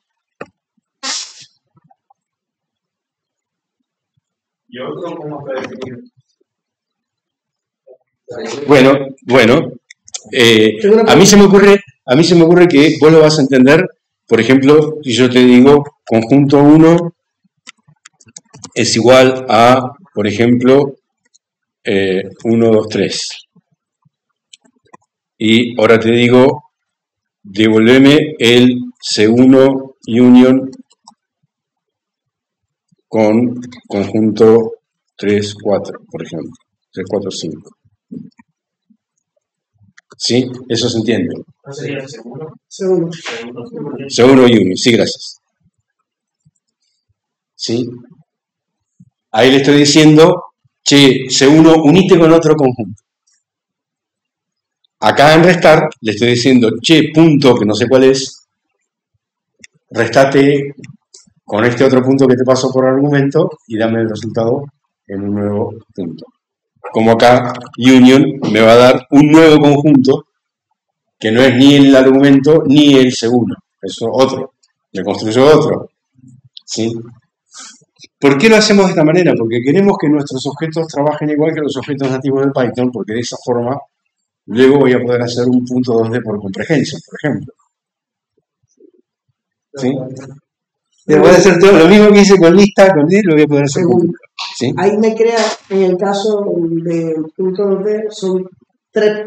¿Y otro cómo está definido? Bueno, a mí se me ocurre que vos lo vas a entender, por ejemplo, si yo te digo conjunto 1 es igual a, por ejemplo, 1, 2, 3. Y ahora te digo, devolveme el C1 union con conjunto 3, 4, por ejemplo. 3, 4, 5. ¿Sí? Eso se entiende. ¿No sería el segundo? Segundo. C1 y union. Sí, gracias. ¿Sí? Ahí le estoy diciendo, che, C1 unite con otro conjunto. Acá en restar le estoy diciendo, che, punto, que no sé cuál es, restate con este otro punto que te paso por argumento y dame el resultado en un nuevo punto. Como acá, union me va a dar un nuevo conjunto que no es ni el argumento ni el C1, es otro, me construyo otro. ¿Sí? ¿Por qué lo hacemos de esta manera? Porque queremos que nuestros objetos trabajen igual que los objetos nativos de Python, porque de esa forma luego voy a poder hacer un punto 2D por comprehension, por ejemplo. ¿Sí? Voy a hacer todo lo mismo que hice con lista, con D, lo voy a poder hacer con Segundo. punto. ¿Sí? Ahí me crea, en el caso de punto 2D, son tres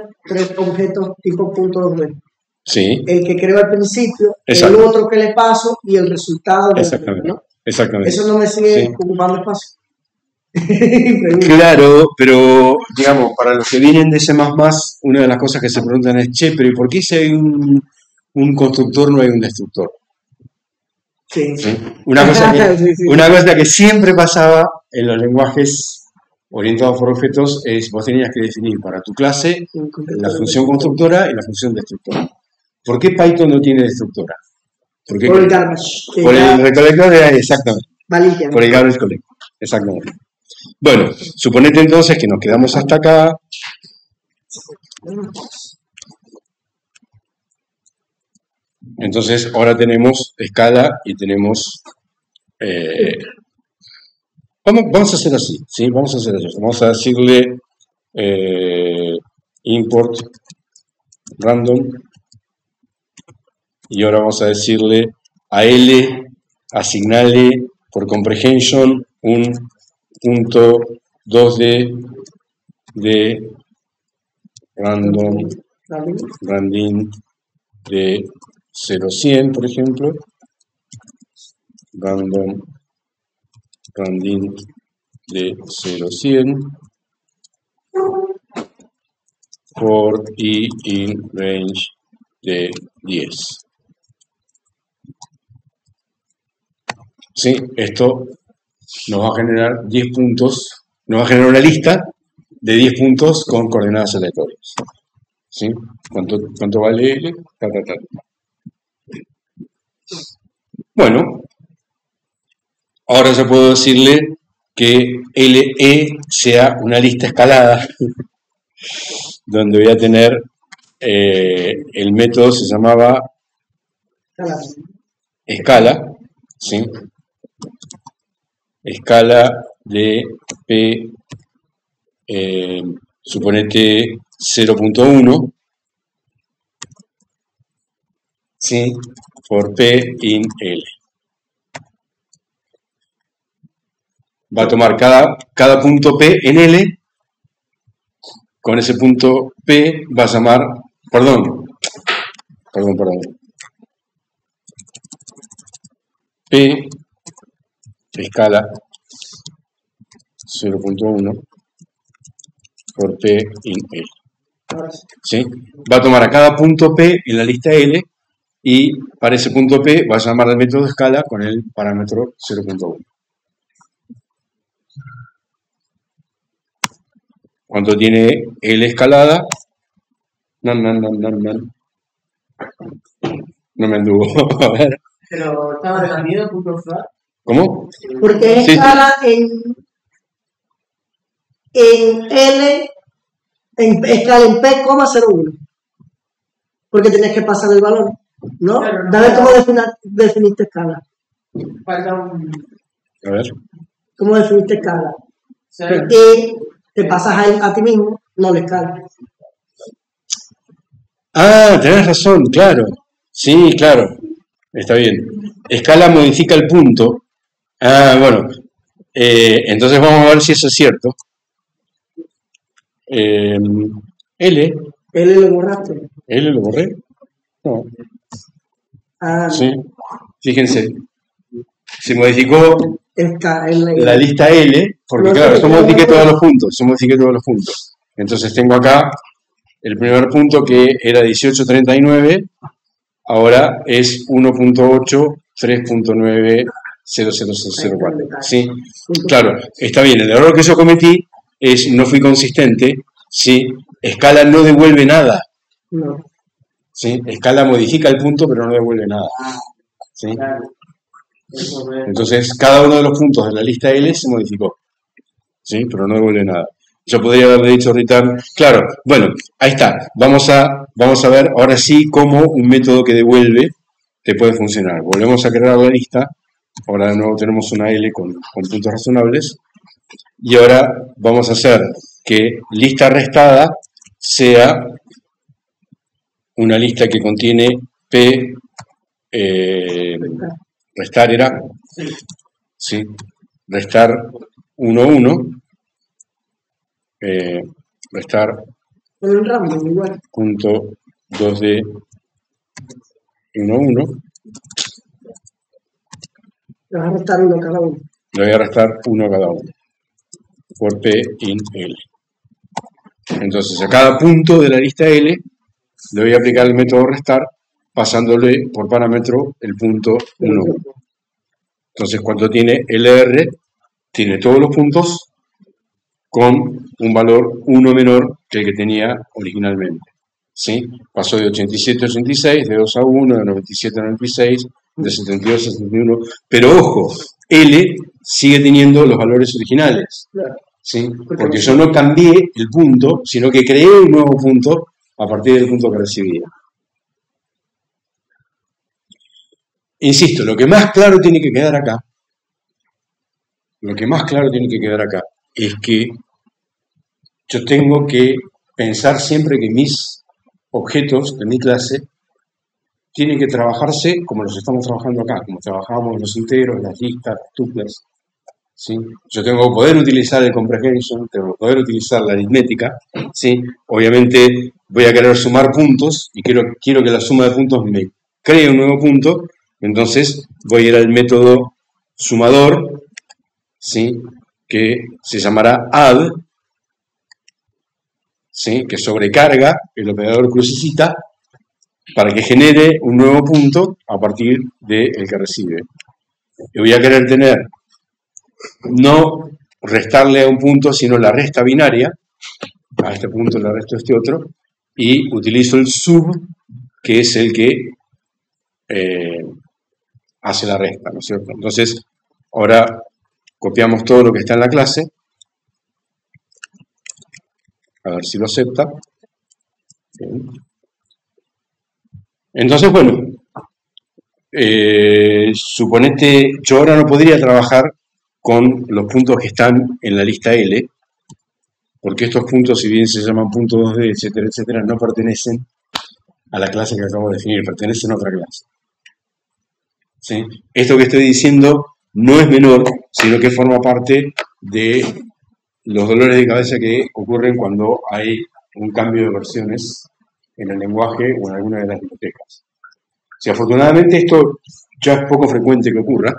objetos tipo punto 2D. Sí, El que creo al principio, Exacto. el otro que le paso y el resultado. exactamente. ¿No? Exactamente. Eso no me sigue Sí. ocupando espacio. Claro, pero digamos, para los que vienen de C++, una de las cosas que se preguntan es, che, pero ¿y por qué si hay un constructor no hay un destructor? Sí. ¿Sí? Una cosa que siempre pasaba en los lenguajes orientados por objetos es, vos tenías que definir para tu clase la función constructora y la función destructora. ¿Por qué Python no tiene destructora? ¿Por qué? Por el garbage. que Por ya el recolector, exactamente. va limpiando. Por el garbage collector, exactamente. Bueno, suponete entonces que nos quedamos hasta acá. Entonces ahora tenemos escala y tenemos... vamos a hacer así, ¿sí? Vamos a hacer eso. Vamos a decirle import random y ahora vamos a decirle a L, asignale por comprehension un punto 2D de random random de 0-100, por ejemplo, random de 0-100 for i in range de 10. ¿Sí? Esto nos va a generar 10 puntos, nos va a generar una lista de 10 puntos con coordenadas aleatorias. ¿Sí? ¿Cuánto vale L? Bueno, ahora ya puedo decirle que LE sea una lista escalada, donde voy a tener el método se llamaba escala, ¿sí? Escala de P, suponete 0.1, ¿sí? Por P in L. Va a tomar cada punto P en L, con ese punto P va a llamar, perdón, P, escala 0.1 por P in L. ¿Sí? Va a tomar a cada punto P en la lista L y para ese punto P va a llamar al método de escala con el parámetro 0.1. Cuando tiene L escalada, no me anduvo. A ver. Pero estaba definido el punto flat. ¿Cómo? Porque es Sí. escala en L, escala en P,01. Porque tenías que pasar el valor, ¿no? Claro, no. Dame cómo definiste escala. Falta un. A ver. ¿Cómo definiste escala? Y te pasas a ti mismo, no le escalas. Ah, tenés razón, claro. Sí, claro. Está bien. Escala modifica el punto. Ah, bueno. Entonces vamos a ver si eso es cierto. L Él lo borraste. lo borré. No. Ah, Sí. Fíjense. Se modificó el la lista L, porque No claro, sé, yo modifiqué no, todos los puntos. Yo modifiqué todos los puntos. Entonces tengo acá el primer punto que era 1839. Ahora es 1.8, 3.9, 00004. Sí, claro, está bien. El error que yo cometí es no fui consistente. Sí, escala no devuelve nada. no. Sí, escala modifica el punto, pero no devuelve nada. Sí. Entonces, cada uno de los puntos de la lista L se modificó. Sí, pero no devuelve nada. Yo podría haberle dicho return. Claro, bueno, ahí está. Vamos a ver ahora sí cómo un método que devuelve te puede funcionar. Volvemos a crear la lista. Ahora de nuevo tenemos una L con puntos razonables. Y ahora vamos a hacer que lista restada sea una lista que contiene P, restar era, ¿sí? Restar 1, 1, restar Con un random igual. punto 2D 1, 1, Le vas a restar uno cada uno. le voy a restar 1 a cada uno por P in L. Entonces a cada punto de la lista L le voy a aplicar el método restar pasándole por parámetro el punto 1, 1. Entonces cuando tiene LR, tiene todos los puntos con un valor 1 menor que el que tenía originalmente. ¿Sí? Pasó de 87 a 86, de 2 a 1, de 97 a 96, de 72 a 71. Pero ojo, L sigue teniendo los valores originales. ¿Sí? Porque yo no cambié el punto, sino que creé un nuevo punto a partir del punto que recibía. Insisto, lo que más claro tiene que quedar acá, es que yo tengo que pensar siempre que mis objetos de mi clase tienen que trabajarse como los estamos trabajando acá, como trabajábamos los enteros, las listas, las tuplas. ¿Sí? Yo tengo que poder utilizar el comprehension, tengo que poder utilizar la aritmética. ¿Sí? Obviamente voy a querer sumar puntos y quiero que la suma de puntos me cree un nuevo punto. Entonces voy a ir al método sumador, ¿sí? Que se llamará add, ¿sí? Que sobrecarga el operador crucecita para que genere un nuevo punto a partir del que recibe. Y voy a querer tener no restarle a un punto, sino la resta binaria. A este punto le resto a este otro. Y utilizo el sub, que es el que hace la resta, ¿no es cierto? Entonces, ahora copiamos todo lo que está en la clase. A ver si lo acepta. Bien. Entonces, bueno, suponete, yo ahora no podría trabajar con los puntos que están en la lista L, porque estos puntos, si bien se llaman punto 2D, etcétera, etcétera, no pertenecen a la clase que acabo de definir, pertenecen a otra clase. ¿Sí? Esto que estoy diciendo no es menor, sino que forma parte de los dolores de cabeza que ocurren cuando hay un cambio de versiones en el lenguaje o en alguna de las bibliotecas. Si afortunadamente esto ya es poco frecuente que ocurra,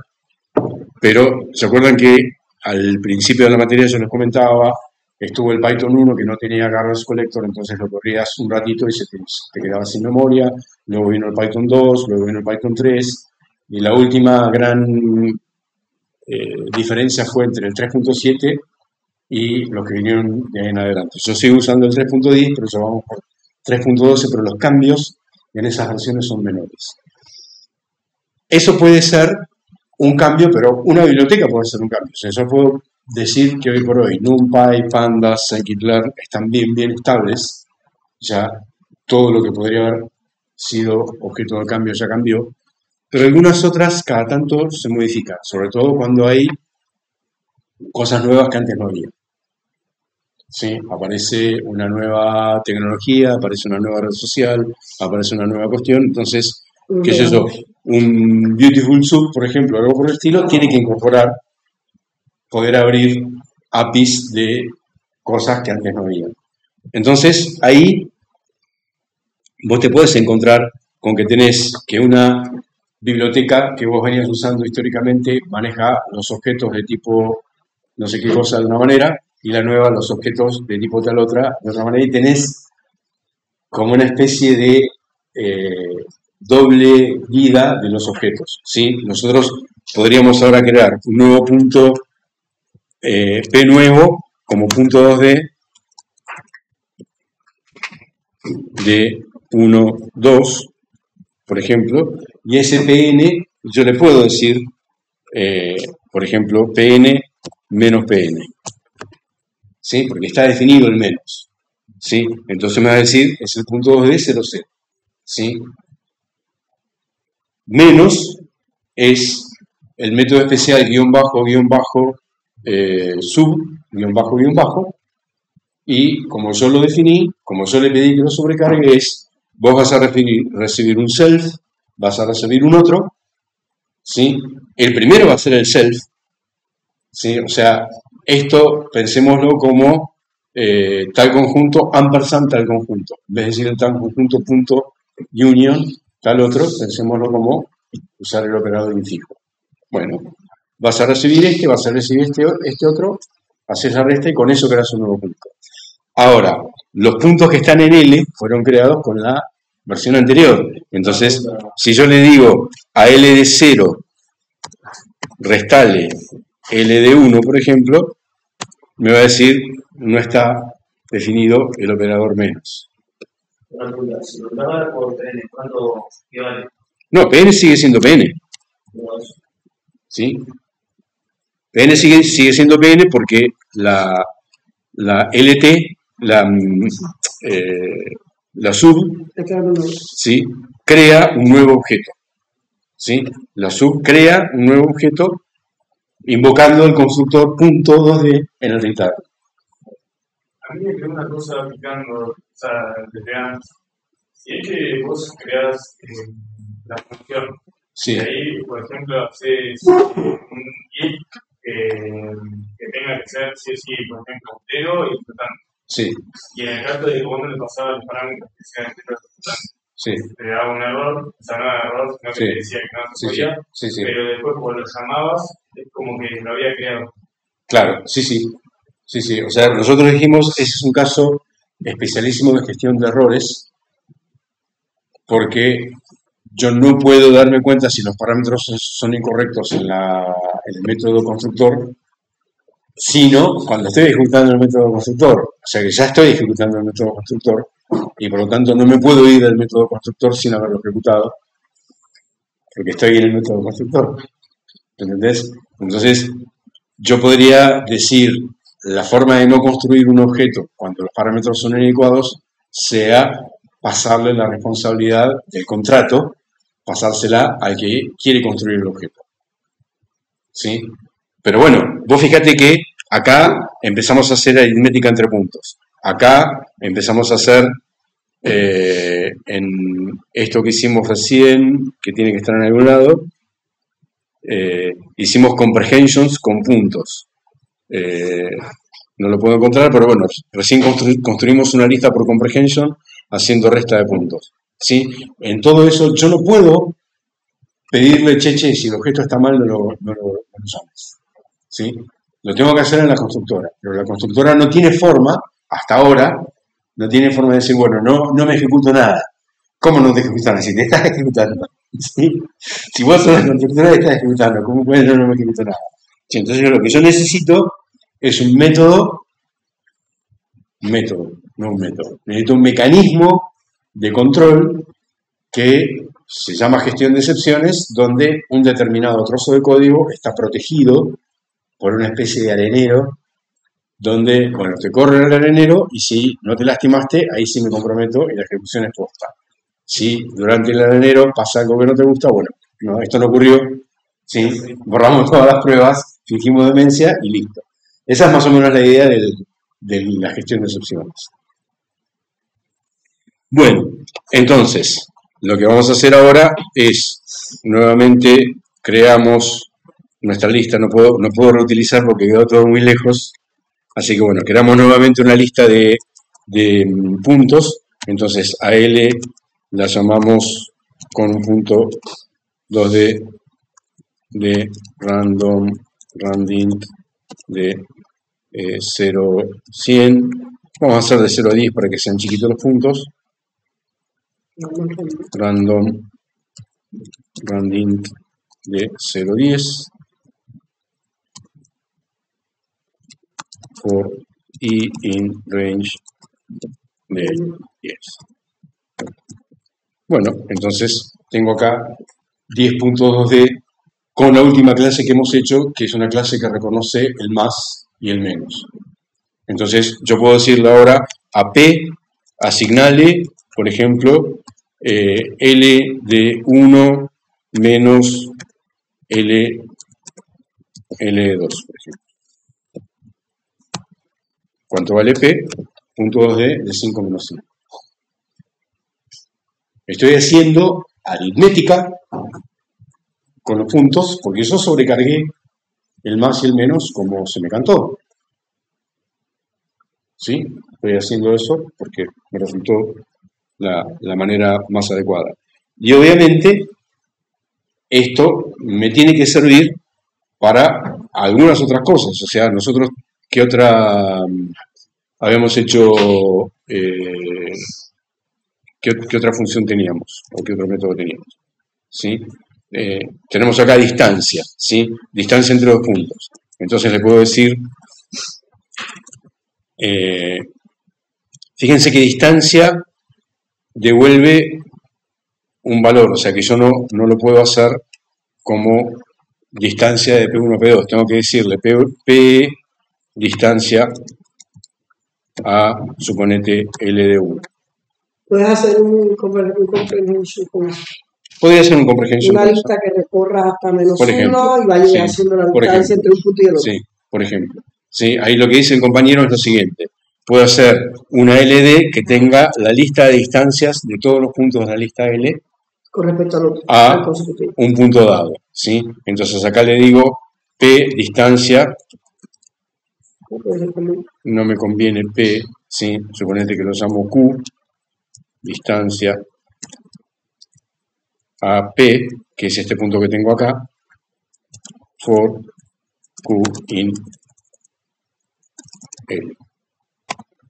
pero se acuerdan que al principio de la materia yo les comentaba, estuvo el Python 1 que no tenía garbage collector, entonces lo corrías un ratito y te quedaba sin memoria, luego vino el Python 2, luego vino el Python 3, y la última gran diferencia fue entre el 3.7 y los que vinieron de ahí en adelante. Yo sigo usando el 3.10, pero ya vamos por 3.12, pero los cambios en esas versiones son menores. Eso puede ser un cambio, pero una biblioteca puede ser un cambio. O sea, yo puedo decir que hoy por hoy NumPy, Pandas, Scikit-learn están bien estables. Ya todo lo que podría haber sido objeto de cambio ya cambió. Pero algunas otras cada tanto se modifican, sobre todo cuando hay cosas nuevas que antes no había. ¿sí? Aparece una nueva tecnología, aparece una nueva red social, aparece una nueva cuestión, entonces, qué sé yo, un Beautiful Soup, por ejemplo, algo por el estilo, tiene que incorporar, poder abrir APIs de cosas que antes no había. Entonces, ahí vos te puedes encontrar con que tenés que una biblioteca que vos venías usando históricamente maneja los objetos de tipo no sé qué cosa de una manera, y la nueva los objetos de tipo tal otra de otra manera, y tenés como una especie de doble vida de los objetos, ¿sí? Nosotros podríamos ahora crear un nuevo punto P nuevo como punto 2D de 1, 2, por ejemplo, y ese Pn yo le puedo decir, por ejemplo, Pn menos Pn, ¿sí? Porque está definido el menos, ¿sí? Entonces me va a decir, es el punto 2D 0, 0, ¿sí? Menos es el método especial guión bajo, sub, guión bajo, y como yo lo definí, como yo le pedí que lo sobrecargue, es, vos vas a recibir un self, vas a recibir un otro, ¿sí? El primero va a ser el self, ¿sí? O sea, esto pensémoslo como tal conjunto ampersand tal conjunto. En vez de decir el tal conjunto punto union tal otro, pensémoslo como usar el operador infijo. Bueno, vas a recibir este, vas a recibir este otro, haces la resta y con eso creas un nuevo punto. Ahora, los puntos que están en L fueron creados con la versión anterior. Entonces, si yo le digo a L de 0, restale L de 1, por ejemplo, me va a decir, no está definido el operador menos. Si lo trabaja por PN, ¿cuánto equivale? No, Pn sigue siendo Pn. ¿Sí? Pn sigue siendo Pn porque la LT, la sub, ¿sí? Crea un nuevo objeto. ¿Sí? La sub crea un nuevo objeto invocando el constructor punto 2D en el return. A mí me quedó una cosa picando, o sea, desde antes. Si es que vos creás la función, Sí. y ahí, por ejemplo, haces un if que tenga que ser, sí o sí, por ejemplo, entero y flotante. Sí, Y en el caso de que vos no le pasabas los parámetros que sean enteros y flotantes, sí, te daba un error, o sea, no era error, sino que Sí. te decía que no se sí, podía, sí, sí. pero después cuando lo llamabas, es como que lo había creado. Claro, sí, sí. Sí, sí. O sea, nosotros dijimos, ese es un caso especialísimo de gestión de errores, porque yo no puedo darme cuenta si los parámetros son incorrectos en el método constructor, sino cuando estoy ejecutando el método constructor. O sea que ya estoy ejecutando el método constructor y por lo tanto no me puedo ir del método constructor sin haberlo ejecutado, porque estoy en el método constructor. ¿Entendés? Entonces, yo podría decir la forma de no construir un objeto cuando los parámetros son inadecuados sea pasarle la responsabilidad del contrato, pasársela al que quiere construir el objeto. ¿Sí? Pero bueno, vos fíjate que acá empezamos a hacer aritmética entre puntos. Acá empezamos a hacer en esto que hicimos recién, que tiene que estar en algún lado, hicimos comprehensions con puntos. No lo puedo encontrar, pero bueno, recién construimos una lista por comprehension haciendo resta de puntos. ¿Sí? En todo eso yo no puedo pedirle, che, si el objeto está mal, no lo llames. ¿Sí? Lo tengo que hacer en la constructora, pero la constructora no tiene forma, hasta ahora, no tiene forma de decir, bueno, no me ejecuto nada. ¿Cómo no te ejecutas nada? Si te estás ejecutando. ¿Sí? Si vos sos la constructora y estás ejecutando, ¿cómo puedes no me ejecuto nada? Sí, entonces lo que yo necesito es un método, no un método. Necesito un mecanismo de control que se llama gestión de excepciones, donde un determinado trozo de código está protegido por una especie de arenero, donde, bueno, te corre el arenero y si no te lastimaste, ahí sí me comprometo y la ejecución es posta. Si durante el arenero pasa algo que no te gusta, bueno, no, esto no ocurrió, ¿sí? Borramos todas las pruebas, fingimos demencia y listo. Esa es más o menos la idea del de la gestión de excepciones. Bueno, entonces, lo que vamos a hacer ahora es, nuevamente, creamos nuestra lista. No puedo reutilizar porque quedó todo muy lejos. Así que bueno, creamos nuevamente una lista de puntos. Entonces, a L la llamamos con un punto 2D de randint de 0 a 100. Vamos a hacer de 0 a 10 para que sean chiquitos los puntos. Randint de 0 a 10 for i in range de 10. Bueno, entonces tengo acá 10.2D con la última clase que hemos hecho, que es una clase que reconoce el más y el menos. Entonces yo puedo decirle ahora a P, asignale, por ejemplo, L de 1 menos L de 2, por ejemplo. ¿Cuánto vale P? Punto 2D de 5 menos 5. Estoy haciendo aritmética con los puntos, porque yo sobrecargué el más y el menos como se me cantó. ¿Sí? Estoy haciendo eso porque me resultó la manera más adecuada. Y obviamente, esto me tiene que servir para algunas otras cosas. O sea, nosotros, ¿qué otra habíamos hecho? ¿Qué otra función teníamos? ¿O qué otro método teníamos? ¿Sí? Tenemos acá distancia, ¿sí? Distancia entre dos puntos. Entonces le puedo decir, fíjense que distancia devuelve un valor, o sea que yo no lo puedo hacer como distancia de P1 a P2, tengo que decirle P distancia a, suponete, L de 1. Puedes hacer un comprehension con Podría ser un comprehension. una lista que recorra hasta menos por ejemplo, 1 y vaya sí, haciendo la por distancia ejemplo, entre un punto y el otro. Sí, por ejemplo. Sí, ahí lo que dice el compañero es lo siguiente. Puedo hacer una LD que tenga la lista de distancias de todos los puntos de la lista L Con respecto al otro, a al consecutivo. un punto dado, ¿sí? Entonces acá le digo P distancia, no me conviene P, ¿sí? Suponete que lo llamo Q, distancia a P, que es este punto que tengo acá, for Q in L.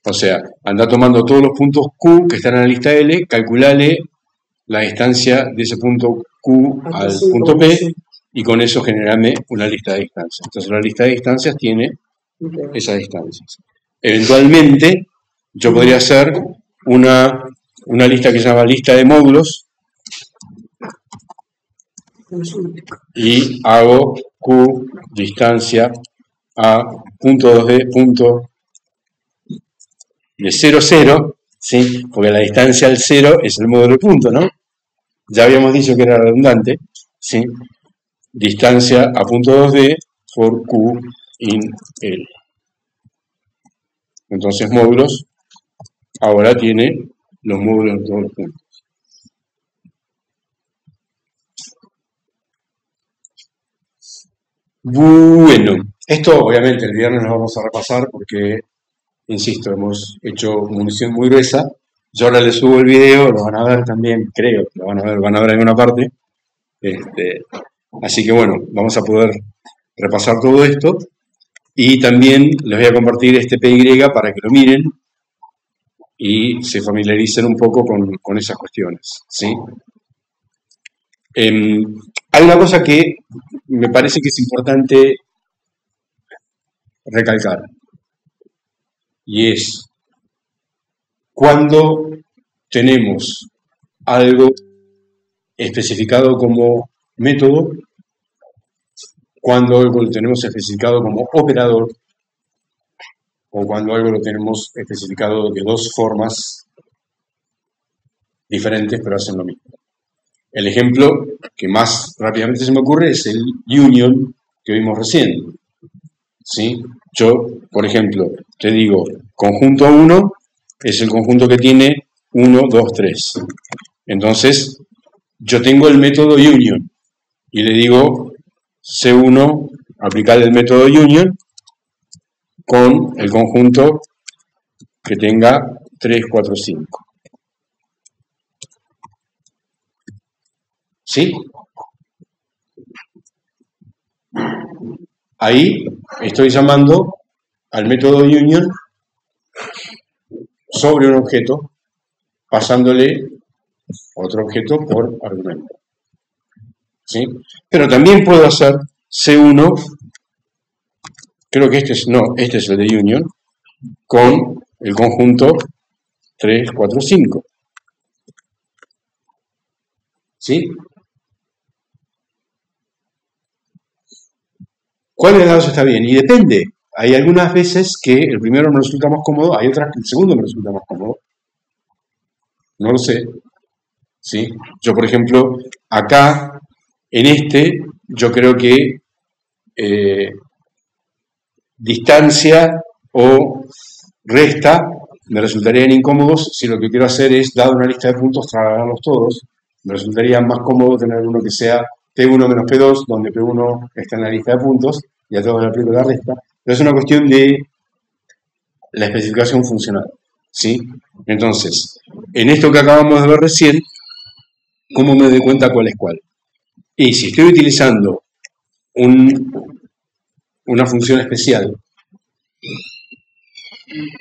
O sea, anda tomando todos los puntos Q que están en la lista L, calculale la distancia de ese punto Q al punto P y con eso generarme una lista de distancias. Entonces la lista de distancias tiene esas distancias. Eventualmente yo podría hacer una lista que se llama lista de módulos y hago Q distancia a punto 2D punto de 0, 0, ¿sí? Porque la distancia al 0 es el módulo de punto, ¿no? Ya habíamos dicho que era redundante, ¿sí? Distancia a punto 2D por Q in L. Entonces módulos ahora tiene los módulos de todos los puntos. Bueno, esto obviamente el viernes lo vamos a repasar porque, insisto, hemos hecho munición muy gruesa. Yo ahora les subo el video, lo van a ver también, creo que lo van a ver en alguna parte. Así que bueno, vamos a poder repasar todo esto. Y también les voy a compartir este PY para que lo miren y se familiaricen un poco con esas cuestiones, ¿sí? Hay una cosa que me parece que es importante recalcar, y es cuando tenemos algo especificado como método, cuando algo lo tenemos especificado como operador, o cuando algo lo tenemos especificado de dos formas diferentes pero hacen lo mismo. El ejemplo que más rápidamente se me ocurre es el union que vimos recién, ¿sí? Yo, por ejemplo, te digo conjunto 1 es el conjunto que tiene 1, 2, 3. Entonces, yo tengo el método union y le digo C1, aplicar el método union con el conjunto que tenga 3, 4, 5. ¿Sí? Ahí estoy llamando al método union sobre un objeto, pasándole otro objeto por argumento. ¿Sí? Pero también puedo hacer C1, creo que este es el de union, con el conjunto 3, 4, 5. ¿Sí? ¿Cuál de los dos está bien? Y depende. Hay algunas veces que el primero me resulta más cómodo, hay otras que el segundo me resulta más cómodo. No lo sé. ¿Sí? Yo, por ejemplo, acá, en yo creo que distancia o resta me resultarían incómodos si lo que quiero hacer es, dado una lista de puntos, trasladarlos todos. Me resultaría más cómodo tener uno que sea P1 menos P2, donde P1 está en la lista de puntos, y a todos le aplico la resta. Pero es una cuestión de la especificación funcional, ¿sí? Entonces, en esto que acabamos de ver recién, ¿cómo me doy cuenta cuál es cuál? Y si estoy utilizando una función especial,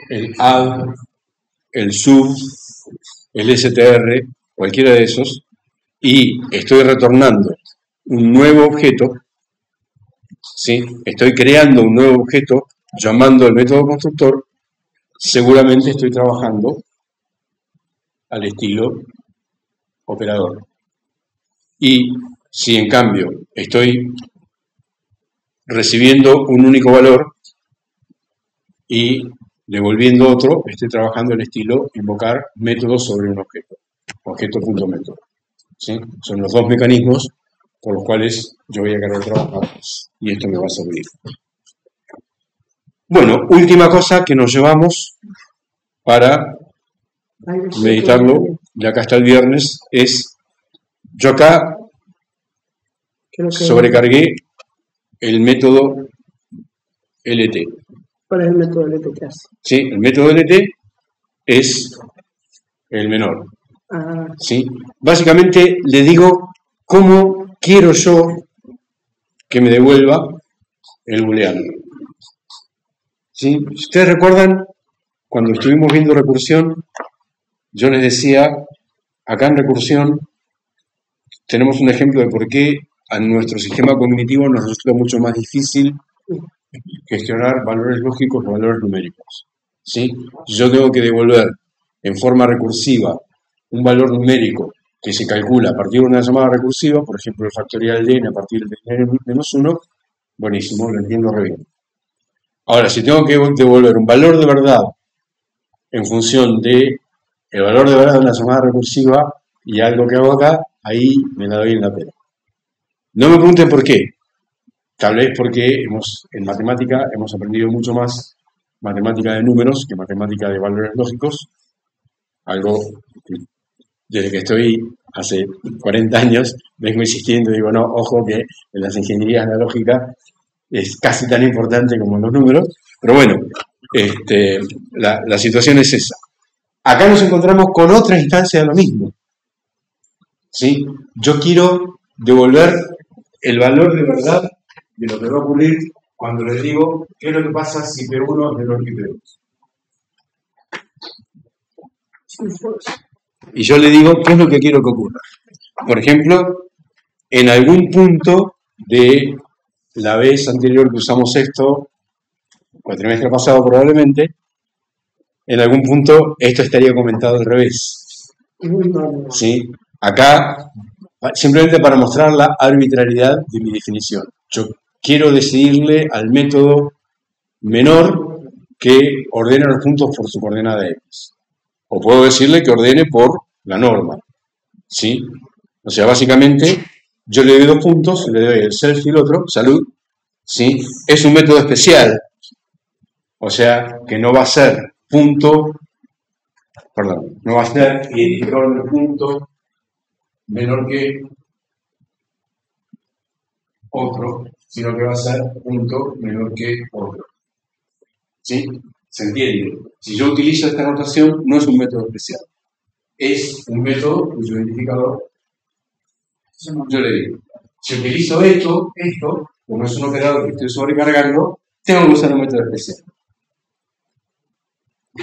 el add, el sub, el str, cualquiera de esos, y estoy retornando un nuevo objeto, ¿sí? Estoy creando un nuevo objeto llamando el método constructor, seguramente estoy trabajando al estilo operador. Y si en cambio estoy recibiendo un único valor y devolviendo otro, estoy trabajando el estilo invocar método sobre un objeto, objeto.método. ¿Sí? Son los dos mecanismos por los cuales yo voy a querer trabajar y esto me va a servir. Bueno, última cosa que nos llevamos para meditarlo, ya acá hasta el viernes, es, yo acá sobrecargué el método LT. ¿Cuál es el método LT que hace? Sí, el método LT es el menor. Ah. ¿Sí? Básicamente le digo cómo quiero yo que me devuelva el booleano. ¿Sí? Si ustedes recuerdan, cuando estuvimos viendo recursión, yo les decía, acá en recursión tenemos un ejemplo de por qué a nuestro sistema cognitivo nos resulta mucho más difícil gestionar valores lógicos o valores numéricos. ¿Sí? Yo tengo que devolver en forma recursiva un valor numérico que se calcula a partir de una llamada recursiva, por ejemplo, el factorial de n a partir de n-1, buenísimo, lo entiendo re bien. Ahora, si tengo que devolver un valor de verdad en función de el valor de verdad de una llamada recursiva y algo que hago acá, ahí me la doy en la pera. No me pregunten por qué. Tal vez porque en matemática hemos aprendido mucho más matemática de números que matemática de valores lógicos, algo que desde que estoy hace 40 años vengo insistiendo y digo, no, ojo que en las ingenierías la lógica es casi tan importante como en los números, pero bueno, la situación es esa. Acá nos encontramos con otra instancia de lo mismo. ¿Sí? Yo quiero devolver el valor de verdad de lo que va a ocurrir cuando les digo qué es lo que pasa si P1 es menor que P2. Y yo le digo qué es lo que quiero que ocurra. Por ejemplo, en algún punto de la vez anterior que usamos esto, el trimestre pasado probablemente, en algún punto esto estaría comentado al revés. ¿Sí? Acá, simplemente para mostrar la arbitrariedad de mi definición. Yo quiero decidirle al método menor que ordene los puntos por su coordenada X. O puedo decirle que ordene por la norma. ¿Sí? O sea, básicamente, yo le doy 2 puntos, le doy el self y el otro, salud. ¿Sí? Es un método especial. O sea, que no va a ser punto, perdón, no va a ser identificador de punto menor que otro, sino que va a ser punto menor que otro. ¿Sí? ¿Se entiende? Si yo utilizo esta notación, no es un método especial. Es un método cuyo identificador, yo le digo, si utilizo esto, como es un operador que estoy sobrecargando, tengo que usar un método especial.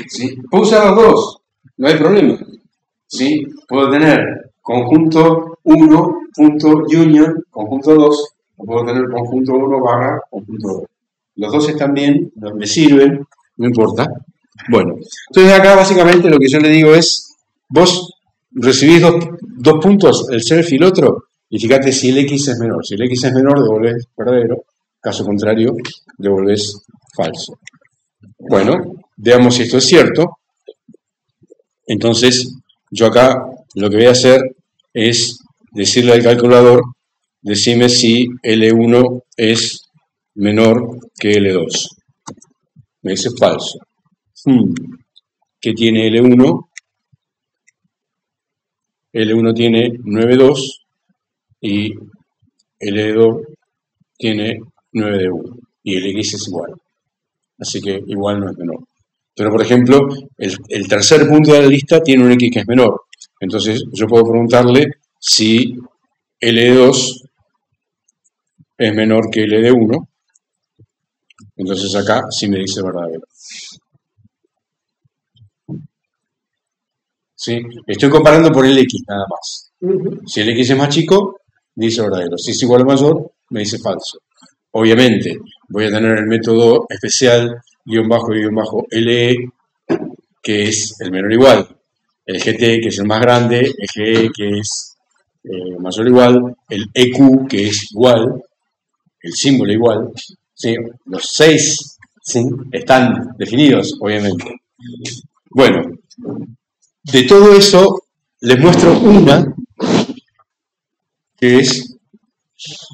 ¿Sí? Puedo usar los dos, no hay problema. ¿Sí? Puedo tener conjunto 1, punto union, conjunto 2, o puedo tener conjunto 1 barra conjunto 2. Los dos están bien, me sirven, no importa. Bueno, entonces acá básicamente lo que yo le digo es, vos recibís dos puntos, el self y el otro, y fíjate si el X es menor. Si el X es menor, devolvés verdadero, caso contrario, devolvés falso. Bueno, veamos si esto es cierto. Entonces, yo acá lo que voy a hacer es decirle al calculador, decime si L1 es menor que L2. Me dice falso. ¿Qué tiene L1? L1 tiene 9,2 y L2 tiene 9,1 y el X es igual. Así que igual no es menor. Pero, por ejemplo, el tercer punto de la lista tiene un X que es menor. Entonces, yo puedo preguntarle si L2 es menor que L1. Entonces, acá sí me dice verdadero. ¿Sí? Estoy comparando por el X nada más. Si el X es más chico, dice verdadero. Si es igual o mayor, me dice falso. Obviamente, voy a tener el método especial guión bajo LE, que es el menor igual, el GT, que es el más grande, el GE, que es mayor o igual, el EQ, que es igual, el símbolo igual, ¿sí? Los 6, ¿sí? Están definidos, obviamente. Bueno, de todo eso les muestro una, que es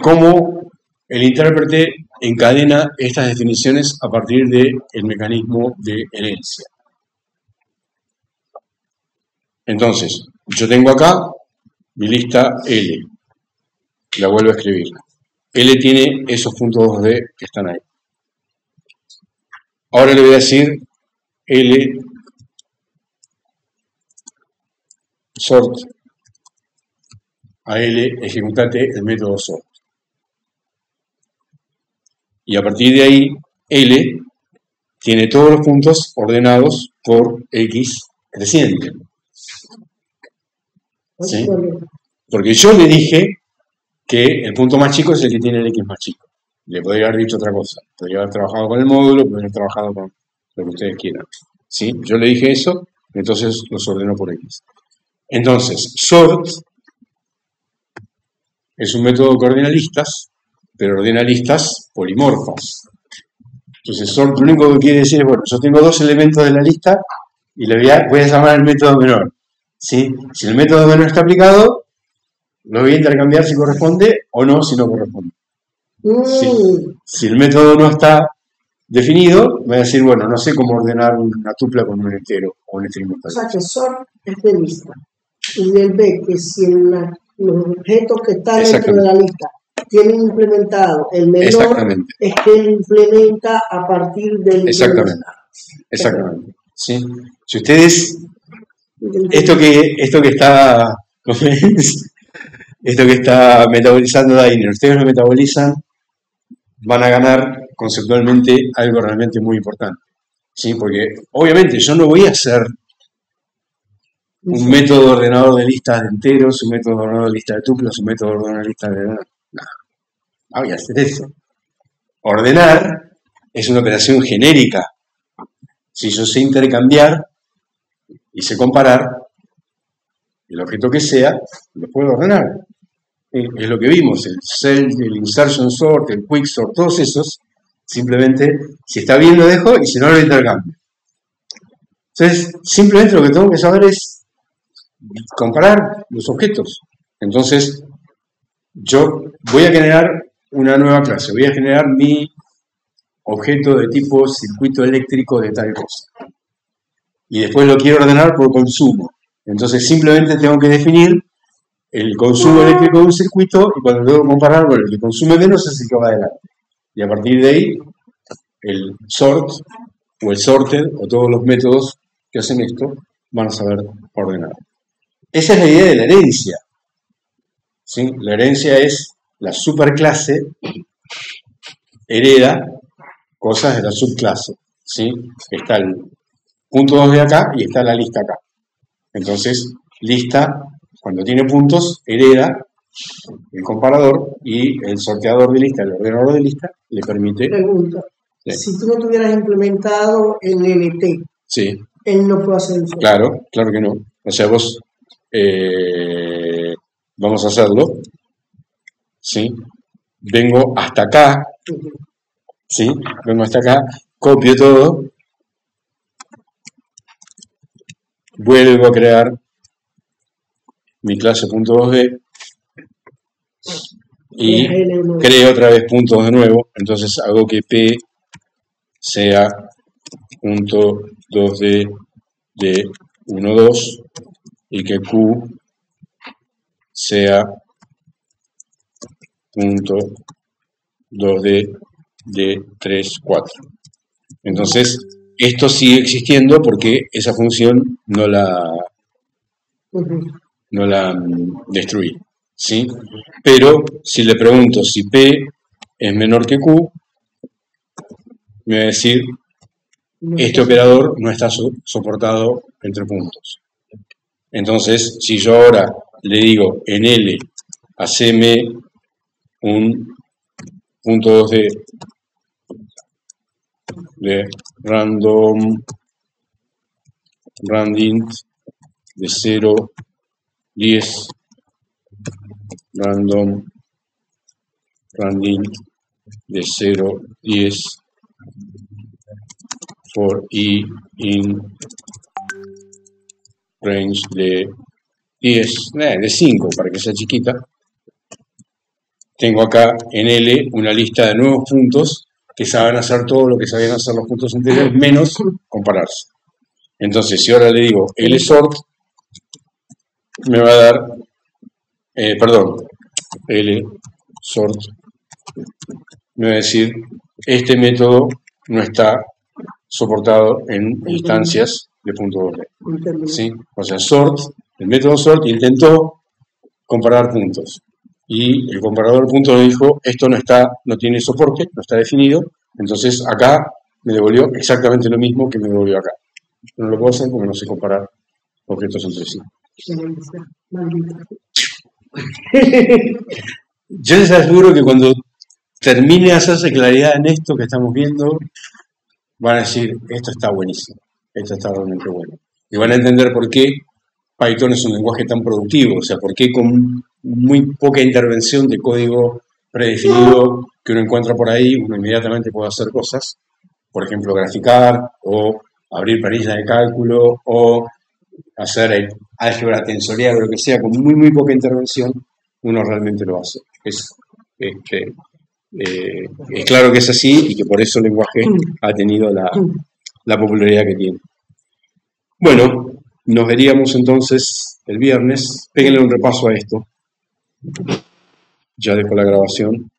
cómo el intérprete encadena estas definiciones a partir del mecanismo de herencia. Entonces, yo tengo acá mi lista L. La vuelvo a escribir. L tiene esos puntos 2D que están ahí. Ahora le voy a decir L sort a L, ejecutate el método sort. Y a partir de ahí, L tiene todos los puntos ordenados por X creciente. ¿Sí? Porque yo le dije que el punto más chico es el que tiene el X más chico. Le podría haber dicho otra cosa. Podría haber trabajado con el módulo, podría haber trabajado con lo que ustedes quieran. ¿Sí? Yo le dije eso, entonces los ordenó por X. Entonces, sort es un método que ordena listas, pero ordena listas polimorfas. Entonces, sort lo único que quiere decir es, bueno, yo tengo dos elementos de la lista y le voy a llamar el método menor. ¿Sí? Si el método menor está aplicado, lo voy a intercambiar si corresponde o no si no corresponde. Si el método no está definido, voy a decir, bueno, no sé cómo ordenar una tupla con un entero o un entero. O sea, que sort es de lista. Y él ve que si los objetos que están dentro de la lista tienen implementado el menor, es que él implementa a partir del... Exactamente. ¿Sí? Si ustedes... Esto que está metabolizando Dainer, ustedes lo metabolizan, van a ganar conceptualmente algo realmente muy importante. ¿Sí? Porque obviamente yo no voy a hacer un método ordenador de listas de enteros, un método ordenador de listas de tuplas, un método ordenador de listas de... No voy a hacer eso. Ordenar es una operación genérica. Si yo sé intercambiar y sé comparar, el objeto que sea, lo puedo ordenar. Es lo que vimos, el self, el insertion sort, el quick sort, todos esos, simplemente, si está bien lo dejo y si no lo intercambio. Entonces, simplemente lo que tengo que saber es comparar los objetos. Entonces, yo voy a generar una nueva clase, voy a generar mi objeto de tipo circuito eléctrico de tal cosa. y después lo quiero ordenar por consumo. Entonces simplemente tengo que definir el consumo eléctrico de un circuito y cuando tengo que comparar, bueno, el que consume menos es el que va adelante. Y a partir de ahí, el sort o el sorted o todos los métodos que hacen esto van a saber ordenar. Esa es la idea de la herencia. ¿Sí? La herencia es la superclase hereda cosas de la subclase. ¿Sí? Está el punto 2 de acá y está la lista acá. Entonces, lista, cuando tiene puntos, hereda el comparador y el sorteador de lista, el ordenador de lista, le permite... Pregunta. Si tú no tuvieras implementado el LT, sí. Él no puede hacer eso. Claro que no. O sea, vos... vamos a hacerlo. ¿Sí? Vengo hasta acá. ¿Sí? Vengo hasta acá, copio todo. Vuelvo a crear mi clase .2D y creo otra vez puntos de nuevo. Entonces hago que P sea .2D de 1, 2 y que Q sea .2D de 3, 4. Entonces, esto sigue existiendo porque esa función no la destruí, ¿sí? Pero si le pregunto si P es menor que Q, me va a decir este operador no está soportado entre puntos. Entonces, si yo ahora le digo en L, haceme un .2D de randint de 0, 10, randint de 0, 10, for i in range de 10, de 5 para que sea chiquita. Tengo acá en L una lista de nuevos puntos que saben hacer todo lo que sabían hacer los puntos anteriores, menos compararse. Entonces, si ahora le digo LSort, me va a dar, LSort, me va a decir, este método no está soportado en instancias de .2D. ¿Sí? O sea, sort, el método sort intentó comparar puntos. Y el comparador de puntos le dijo, esto no tiene soporte, no está definido, entonces acá me devolvió exactamente lo mismo que me devolvió acá. No lo puedo hacer porque no sé comparar objetos entre sí. Yo les aseguro que cuando termine de hacerse claridad en esto que estamos viendo, van a decir, esto está buenísimo, esto está realmente bueno. Y van a entender por qué Python es un lenguaje tan productivo, o sea, por qué con muy poca intervención de código predefinido que uno encuentra por ahí, uno inmediatamente puede hacer cosas, por ejemplo, graficar o abrir planillas de cálculo o hacer álgebra tensorial o lo que sea, con muy poca intervención, uno realmente lo hace. Es claro que es así y que por eso el lenguaje ha tenido la popularidad que tiene. Bueno, nos veríamos entonces el viernes. Péguenle un repaso a esto. Ya dejo la grabación.